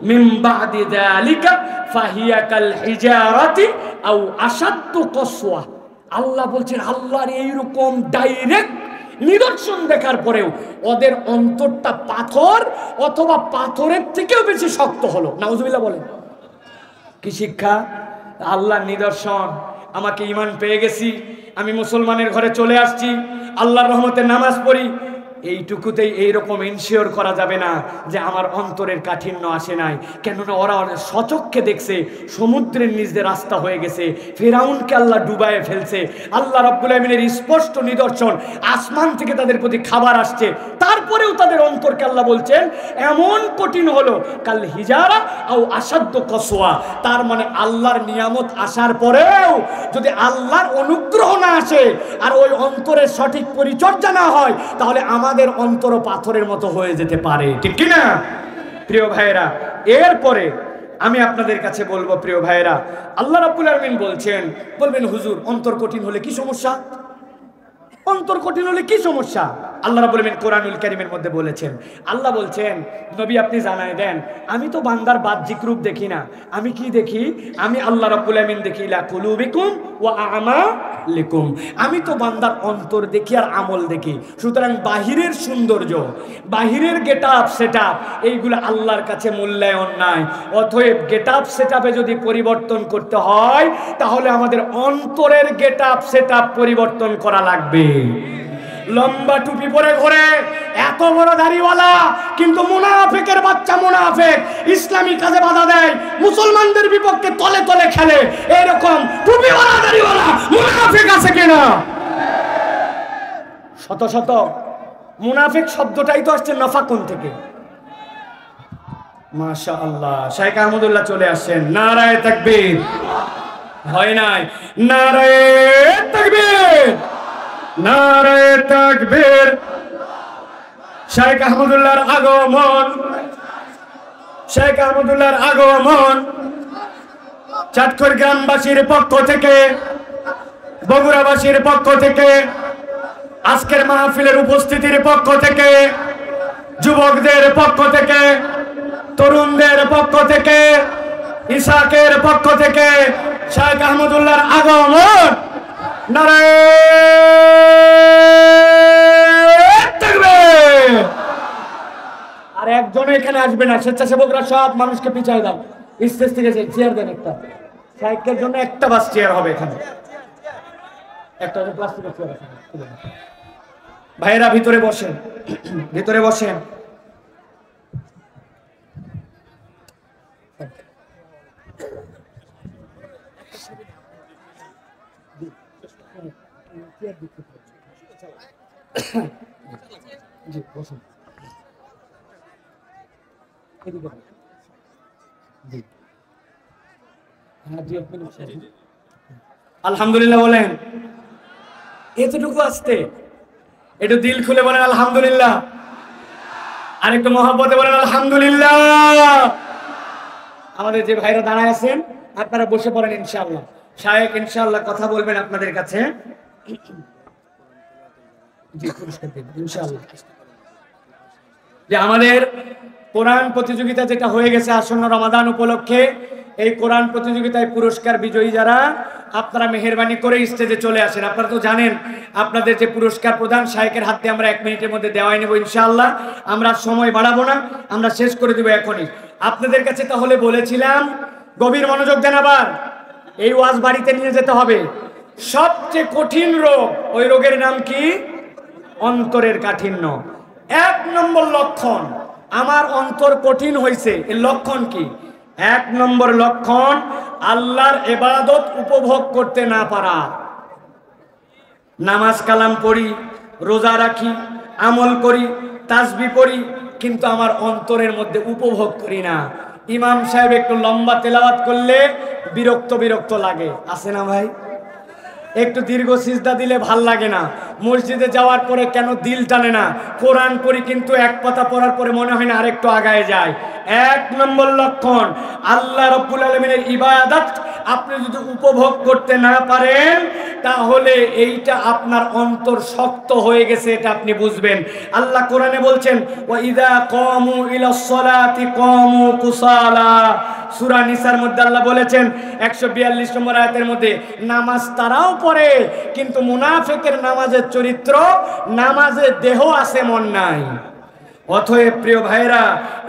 মিন বাদি যালিকা ফাহিয়া কাল হিজারাতি আও আশাদ্দু কসওয়া। আল্লাহ বলছেন আল্লাহর এইরকম ডাইরেক্ট নিদর্শন দেখার পরেও ওদের অন্তরটা পাথর অথবা পাথরের থেকেও বেশি শক্ত হলো। নাউজুবিল্লাহ বলেন। কি শিক্ষা? আল্লাহর নিদর্শন, আমাকে ঈমান পেয়ে গেছি, আমি মুসলমানের ঘরে চলে আসছি, আল্লাহর রহমতে নামাজ পড়ি, এইটুকুতেই এইরকম ইনশিওর করা যাবে না যে আমার অন্তরের কাঠিন্য আসে নাই। কেননা ওরা সচক্ষে দেখছে সমুদ্রের নিচ দিয়ে রাস্তা হয়ে গেছে, ফেরাউনকে আল্লাহ ডুবায়ে ফেলছে। আল্লাহ রাব্বুল আমিনের স্পষ্ট নিদর্শন, আসমান থেকে তাদের প্রতি খাবার আসছে, তারপরেও তাদের অন্তরকে আল্লাহ বলছেন এমন কঠিন হলো কাল হিজারা আও আসাদ্দ কসওয়া। তার মানে আল্লাহর নিয়ামত আসার পরেও যদি আল্লাহর অনুগ্রহ না আসে আর ওই অন্তরের সঠিক পরিচর্যা না হয়, তাহলে আমাদের অন্তর পাথরের মতো হয়ে যেতে পারে, ঠিক কি না? প্রিয় ভাইয়েরা, এরপরে আমি আপনাদের কাছে বলবো, প্রিয় ভাইয়েরা, আল্লাহ রাব্বুল আলামিন বলবেন হুজুর অন্তর কঠিন হলে কি সমস্যা? অন্তর কঠিন হলে কি সমস্যা? আল্লাহ রাব্বুল আলামিন কোরআনুল কারীমের মধ্যে বলেছেন। আল্লাহ বলছেন, নবী আপনি জানাই দেন, আমি তো বান্দার বাহ্যিক রূপ দেখি না, আমি কি দেখি? আমি আল্লাহ রাব্বুল আলামিন দেখি লা কুলুবিকুম ওয়া আমালিকুম, আমি তো বান্দার অন্তর দেখি আর আমল দেখি। সুতরাং বাহিরের সৌন্দর্য, বাহিরের গেট আপ সেট আপ, এইগুলো আল্লাহর কাছে মূল্যায়ন নাই। অতএব গেট আপ সেট আপে যদি পরিবর্তন করতে হয়, তাহলে আমাদের অন্তরের গেট আপ সেট আপ পরিবর্তন করা লাগবে। লম্বা টুপি পরে ঘোরে, এত বড় দাড়িওয়ালা, কিন্তু মুনাফিকের বাচ্চা মুনাফিক, ইসলামী কাজে বাধা দেয়, মুসলমানদের বিপক্ষে তলে তলে খেলে, এরকম টুপিওয়ালা দাড়িওয়ালা মুনাফিক আছে কিনা? শত শত। মুনাফিক শব্দটাই তো আসছে নাফাকুন থেকে। মাশাআল্লাহ, শাইখ আহমদুল্লাহ চলে আসছেন। নারায়ে তাকবীর। হয় নাই? নারায়ে তাকবীর, নারায়ে তাকবীর। শাইখ আহমদুল্লাহর আগমন, শাইখ আহমদুল্লাহর আগমন চাঁদপুর গ্রামবাসীর পক্ষ থেকে, বগুড়াবাসীর পক্ষ থেকে, আজকের মাহফিলের উপস্থিতির পক্ষ থেকে, যুবকদের পক্ষ থেকে, তরুণদের পক্ষ থেকে, ইসাকের পক্ষ থেকে শাইখ আহমদুল্লাহর আগমন। নারায়ে তাকবীর। আর একজন এখানে আসবে না, স্বেচ্ছাসেবকরা সব মানুষকে পিছায় দাও, স্টেজ থেকে চেয়ার দেন একটা, শাইখের জন্য একটা বাস চেয়ার হবে এখানে, একটা প্লাস্টিকের চেয়ার আছে। ভাইয়েরা ভিতরে বসেন, ভিতরে বসেন। আলহামদুলিল্লাহ বলেন, এতটুকু আসতে, একটু দিল খুলে বলেন আলহামদুলিল্লাহ, আর একটু মহব্বতে বলেন আলহামদুলিল্লাহ। আমাদের যে ভাইরা দাঁড়ায় আছেন, আপনারা বসে পড়েন ইনশাআল্লাহ। শায়েখ ইনশাআল্লাহ কথা বলবেন আপনাদের কাছে। জি, পুরস্কার দিন ইনশাআল্লাহ। যে আমাদের কোরআন প্রতিযোগিতা যেটা হয়ে গেছে আসন্ন রমাদান উপলক্ষে, এই কোরআন প্রতিযোগিতায় পুরস্কার বিজয়ী যারা, আপনারা মেহেরবানি করে স্টেজে চলে আসেন। আপনারা তো জানেন আপনাদের যে পুরস্কার প্রদান শায়েখের হাতে আমরা 1 মিনিটের মধ্যে দেওয়াই নেব ইনশাআল্লাহ। আমরা সময় বাড়াবো না, আমরা শেষ করে দেব এখনই। আপনাদের কাছে তাহলে বলেছিলাম, গভীর মনোযোগ দেন, আবার এই ওয়াজ বাড়িতে নিয়ে যেতে হবে। সবচেয়ে কঠিন রোগ, ওই রোগের নাম কি? অন্তরের কাঠিন্য। 1 নম্বর লক্ষণ, আমার অন্তর কঠিন হয়েছে, এর লক্ষণ কি? 1 নম্বর লক্ষণ, আল্লাহর ইবাদত উপভোগ করতে না পারা। নামাজ কালাম পড়ি, রোজা রাখি, আমল করি, তাসবিহ পড়ি, কিন্তু আমার অন্তরের মধ্যে উপভোগ করি না। ইমাম সাহেব একটু লম্বা তেলাওয়াত করলে বিরক্ত বিরক্ত লাগে, আছে না ভাই? একটু দীর্ঘ সিজদা দিলে ভাল লাগে না। মসজিদে যাওয়ার পরে কেন দিল টানে না? কোরআন পড়ি কিন্তু এক পাতা পড়ার পরে মনে হয় না আরেকটু আগায় যায়। 1 নম্বর লক্ষণ, আল্লাহ রাব্বুল আলামিনের ইবাদত আপনি যদি উপভোগ করতে না পারেন, তাহলে এইটা আপনার অন্তর শক্ত হয়ে গেছে, এটা আপনি বুঝবেন। আল্লাহ কোরআনে বলছেন, ওয়া ইযা কামু ইলাস সালাতি কামু কুসালা। সূরা নিসার মধ্যে আল্লাহ বলেছেন 142 নম্বর আয়াতের মধ্যে, নামাজ তারাও পড়ে, কিন্তু মুনাফিকের নামাজের চরিত্র, নামাজে দেহ আছে মন নাই। অতএব প্রিয় ভাইরা,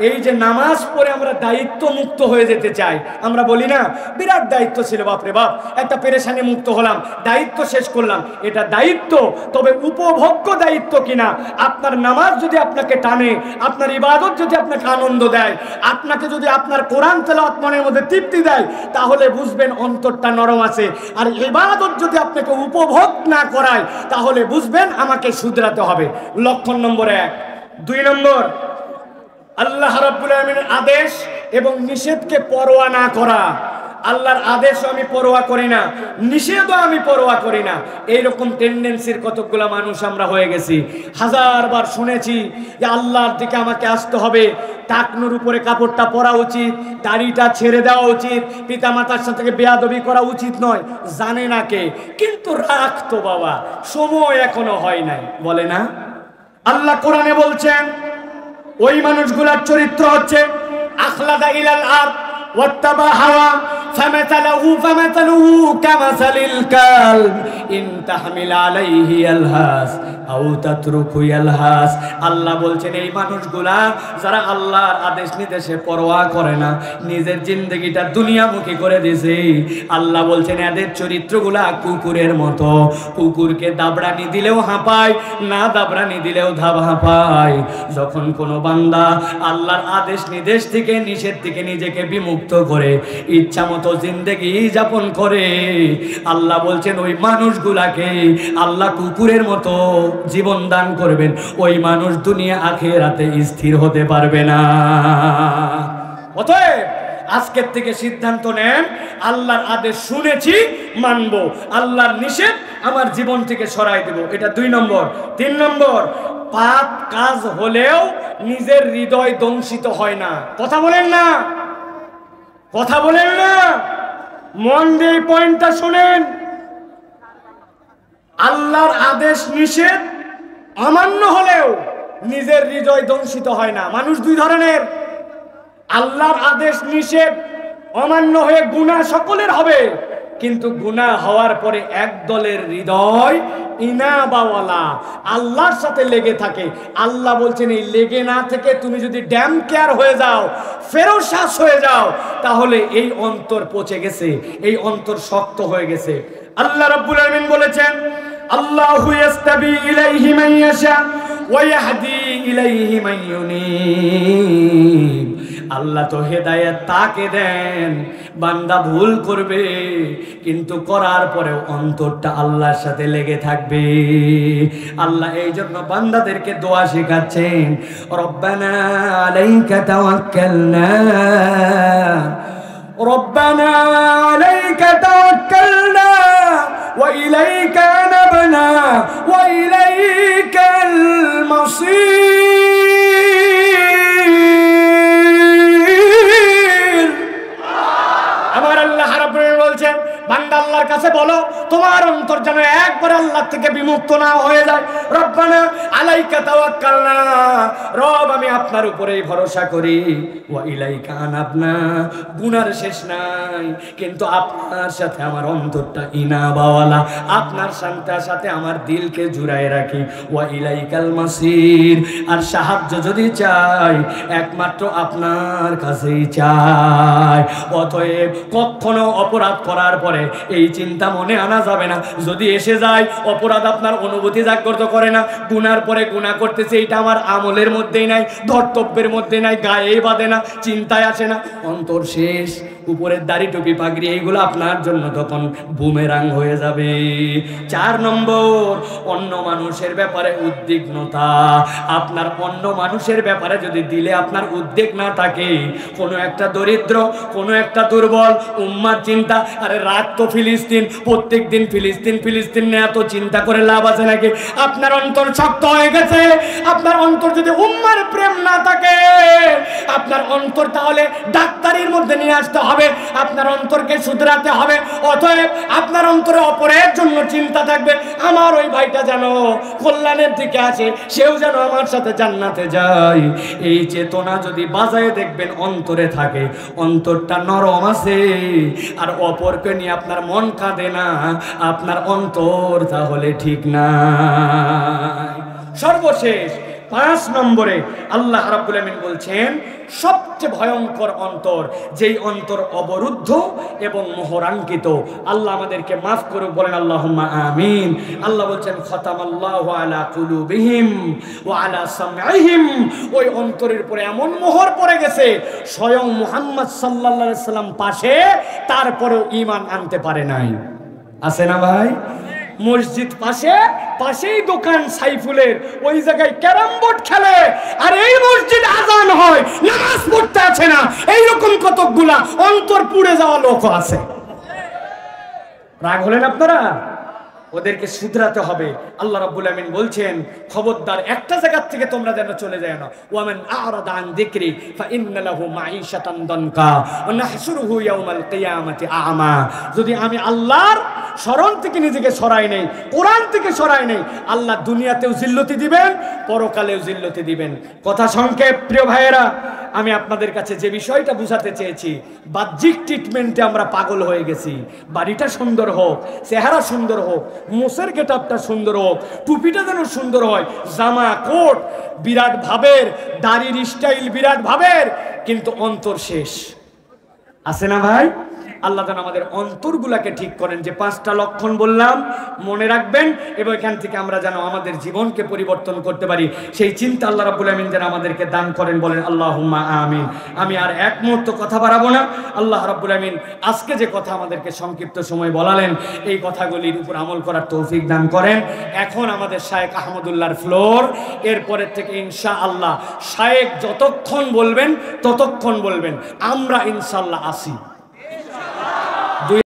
এই যে নামাজ পড়ে আমরা দায়িত্ব মুক্ত হয়ে যেতে চাই, আমরা বলি না বিরাট দায়িত্ব ছিল, বাপরে বাপ একটা পেরেশানি মুক্ত হলাম, দায়িত্ব শেষ করলাম। এটা দায়িত্ব, তবে উপভোগ্য দায়িত্ব কিনা। আপনার নামাজ যদি আপনাকে টানে, আপনার ইবাদত যদি আপনাকে আনন্দ দেয়, আপনাকে যদি আপনার কোরআন তেলাওয়াত মনের মধ্যে তৃপ্তি দেয়, তাহলে বুঝবেন অন্তরটা নরম আছে। আর ইবাদত যদি আপনাকে উপভোগ না করায়, তাহলে বুঝবেন আমাকে শুধরাতে হবে। লক্ষণ নম্বর 1। 2 নম্বর, আল্লাহ রাব্বুল আলামিনের আদেশ এবং নিষেধকে পরোয়া না করা। আল্লাহর আদেশও আমি পরোয়া করি না, নিষেধও আমি পরোয়া করি না। এইরকম টেন্ডেন্সির কতকগুলা মানুষ আমরা হয়ে গেছি। হাজারবার শুনেছি যে আল্লাহর দিকে আমাকে আসতে হবে, টাকনুর উপরে কাপড়টা পরা উচিত, দাড়িটা ছেড়ে দেওয়া উচিত, পিতামাতার সাথে বেয়াদবি করা উচিত নয়। জানে না কে, কিন্তু রাখতো বাবা, সময় এখনো হয় নাই, বলে না? আল্লাহ কোরআনে বলছেন ওই মানুষগুলোর চরিত্র হচ্ছে আখলাদা ইলাল আরদ ওয়াত্তাবা হাওয়া ফামাতালুহু কামাসালিল কালব ইন তাহমিল আলাইহি ইয়ালহাস আও তাতরুকু ইয়ালহাস। আল্লাহ বলছেন এই মানুষগুলা যারা আল্লাহর আদেশ নির্দেশে পরোয়া করে না, নিজের জিন্দেগিটা দুনিয়ামুখী করে দিয়েছে, আল্লাহ বলছেন এদের চরিত্রগুলা কুকুরের মতো। কুকুরকে দাবড়ানি দিলেও হাঁপায়, না দাবড়ানি দিলেও হাঁপায়। যখন কোনো বান্দা আল্লাহর আদেশ নির্দেশ থেকে নিষেধ থেকে নিজেকে বিমুক্ত করে ইচ্ছা মতো জিন্দেগি যাপন করে, আল্লাহ বলছেন ওই মানুষগুলাকে আল্লাহ কুকুরের মতো জীবন দান করবেন। ওই মানুষ দুনিয়া আখিরাতে স্থির হতে পারবে না। অতএব আজকের থেকে সিদ্ধান্ত নেন, আল্লাহর আদেশ শুনেছি মানবো, আল্লাহর নিষেধ আমার জীবন থেকে সরাই দেব। এটা 2 নম্বর। 3 নম্বর, পাপ কাজ হলেও নিজের হৃদয় দংশিত হয় না। কথা বলেন না, কথা বলেন না, মন দিয়ে পয়েন্টটা শুনেন। আল্লাহর আদেশ নিষেধ অমান্য হলেও নিজের হৃদয় দংশিত হয় না। মানুষ 2 ধরনের, আল্লাহর আদেশ নিষেধ অমান্য হয়ে গুনাহ সকলের হবে, কিন্তু গুনাহ হওয়ার পরে এক দলের হৃদয় ইনাবাওয়ালা আল্লাহর সাথে লেগে থাকে। আল্লাহ বলছেন এই লেগে না থেকে তুমি যদি ড্যাম কেয়ার হয়ে যাও, ফেরোশ্বাস হয়ে যাও, তাহলে এই অন্তর পচে গেছে, এই অন্তর শক্ত হয়ে গেছে। আল্লাহ রাব্বুল আলামিন বলেছেন আল্লাহু ইয়াস্তাবি ইলাইহি মান ইয়াশা ওয়া ইয়াহদি ইলাইহি মান ইউনিব। আল্লাহ তো হেদায়েত তাকে দেন, বান্দা ভুল করবে কিন্তু করার পরেও অন্তরটা আল্লাহর সাথে লেগে থাকবে। আল্লাহ এই জন্য বান্দাদেরকে দোয়া শেখাচ্ছেন, রব্বানা আলাইকা তাওয়াক্কালনা রব্বানা আলাইকা তাওয়াক্কালনা ওয়া ইলাইকা আনাবনা ওয়া ইলাইকাল মাসির। আমার আল্লাহ রাব্বুল আলামিন বলছেন বান্দা আল্লাহর কাছে বলো তোমার অন্তর যেন একবার আল্লাহ থেকে বিমুক্ত না হয়ে যায়। রব্বানা আলাইকা তাওয়াক্কালনা, রব আমি আপনার উপরেই ভরসা করি, ওয়া ইলাইকা আনাবনা, গুনার শেষ নাই কিন্তু আপনার সাথে আমার অন্তরটা ইনাবাওয়ালা, আপনার সাথে আমার দিলকে জুড়ায় রাখি, ওয়া ইলাইকাল মাসির, আর সাহায্য যদি চাই একমাত্র আপনার কাছেই চাই। অতএব কখনো অপরাধ করার পরে এই চিন্তা মনে আনা যাবে না, যদি এসে যায় অপরাধ আপনার অনুভূতি জাগ্রত করে না, গুনার পরে গুনাহ করতেছে এটা আমার আমলের মধ্যেই নাই, ধর্তব্যের মধ্যে নাই, গায়ে বাঁধে না, চিন্তায় আসে না, অন্তর শেষ। উপরের দাড়ি টুপি পাগড়ি এইগুলো আপনার জন্য তখন বুমেরাং হয়ে যাবে। 4 নম্বর, অন্য মানুষের ব্যাপারে উদ্বিগ্নতা। আপনার অন্য মানুষের ব্যাপারে যদি দিলে আপনার উদ্বেগ না থাকে, কোনো একটা দরিদ্র, কোনো একটা দুর্বল উম্মার চিন্তা, আরে রাত তো ফিলিস্তিন, প্রত্যেক দিন ফিলিস্তিন ফিলিস্তিন নিয়ে এত চিন্তা করে লাভ আছে নাকি? আপনার অন্তর শক্ত হয়ে গেছে। আপনার অন্তর যদি উম্মার প্রেম না থাকে, আপনার অন্তর তাহলে ডাক্তারির মধ্যে নিয়ে আসতে হবে, আপনার অন্তরকে শুধরাতে হবে। অতএব আপনার অন্তরে অপরের জন্য চিন্তা থাকবে, আমার ওই ভাইটা যেন কল্যাণের দিকে আসে, সেও যেন আমার সাথে জান্নাতে যায়। এই চেতনা যদি বাজায় দেখবেন অন্তরে থাকে, অন্তরটা নরম আছে, আর অপরকে নিয়ে আপনার মন কাঁদে না, আপনার অন্তর তাহলে ঠিক না। সর্বশেষ 5 নম্বরে আল্লাহ রাব্বুল আলামিন বলছেন সবচেয়ে ভয়ঙ্কর অন্তর, যেই অন্তর অবরুদ্ধ এবং মোহরাঙ্কিত। আল্লাহ আমাদেরকে মাফ করুক, বলেন আল্লাহুম্মা আমিন। আল্লাহ বলছেন খতামাল্লাহু আলা কুলুবিহিম ওয়া আলা সামঈহিম, ওই অন্তরের উপরে এমন মোহর পড়ে গেছে স্বয়ং মুহাম্মদ সাল্লাল্লাহু আলাইহি সাল্লাম পাশে, তারপরেও ঈমান আনতে পারে নাই। আছে না ভাই? মসজিদ পাশেই দোকান সাইফুলের, ওই জায়গায় ক্যারাম বোর্ড খেলে, আর এই মসজিদ আজান হয়, নামাজ পড়তে আছে না। এইরকম কতকগুলা অন্তর পুড়ে যাওয়া লোক আছে। রাগ হলেন আপনারা? ওদেরকে শুধরাতে হবে। আল্লাহ রাব্বুল আমিন বলছেন খবরদার একটা জায়গা থেকে তোমরা যেন চলে যায় না। ওয়ামান আ'রাদা আন যিকরি ফাইন্না লাহু মাঈশাতান দানকা ওয়া নাহশুরুহু ইয়াওমাল কিয়ামাতি আ'মা। যদি আমি আল্লাহর স্মরণ থেকে নিজেকে সরাই নেই, কোরআন থেকে সরাই নেই, আল্লাহ দুনিয়াতেও জিল্লতি দিবেন, পরকালেও জিল্লতি দিবেন। কথা সংক্ষেপ প্রিয় ভাইয়েরা, আমি আপনাদের কাছে যে বিষয়টা বুঝাতে চেয়েছি, বাহ্যিক ট্রিটমেন্টে আমরা পাগল হয়ে গেছি। বাড়িটা সুন্দর হোক, চেহারা সুন্দর হোক, মোষের গেটআপটা সুন্দর হোক, টুপিটা যেন সুন্দর হয়, জামা কোট বিরাট ভাবের, দাড়ির স্টাইল বিরাট ভাবের, কিন্তু অন্তর শেষ। আছে না ভাই? আল্লাহ যেন আমাদের অন্তরগুলাকে ঠিক করেন। যে 5টা লক্ষণ বললাম মনে রাখবেন, এবং এখান থেকে আমরা যেন আমাদের জীবনকে পরিবর্তন করতে পারি, সেই চিন্তা আল্লাহ রাব্বুল আমিন যেন আমাদেরকে দান করেন। বলেন আল্লাহুম্মা আমিন। আমি আর এক মুহূর্ত কথা বাড়াবো না। আল্লাহ রাব্বুল আমিন আজকে যে কথা আমাদেরকে সংক্ষিপ্ত সময় বলালেন, এই কথাগুলির উপর আমল করার তৌফিক দান করেন। এখন আমাদের শায়েখ আহমদুল্লাহর ফ্লোর, এরপরের থেকে ইনশাআল্লাহ শায়েখ যতক্ষণ বলবেন ততক্ষণ বলবেন, আমরা ইনশাআল্লাহ আসি।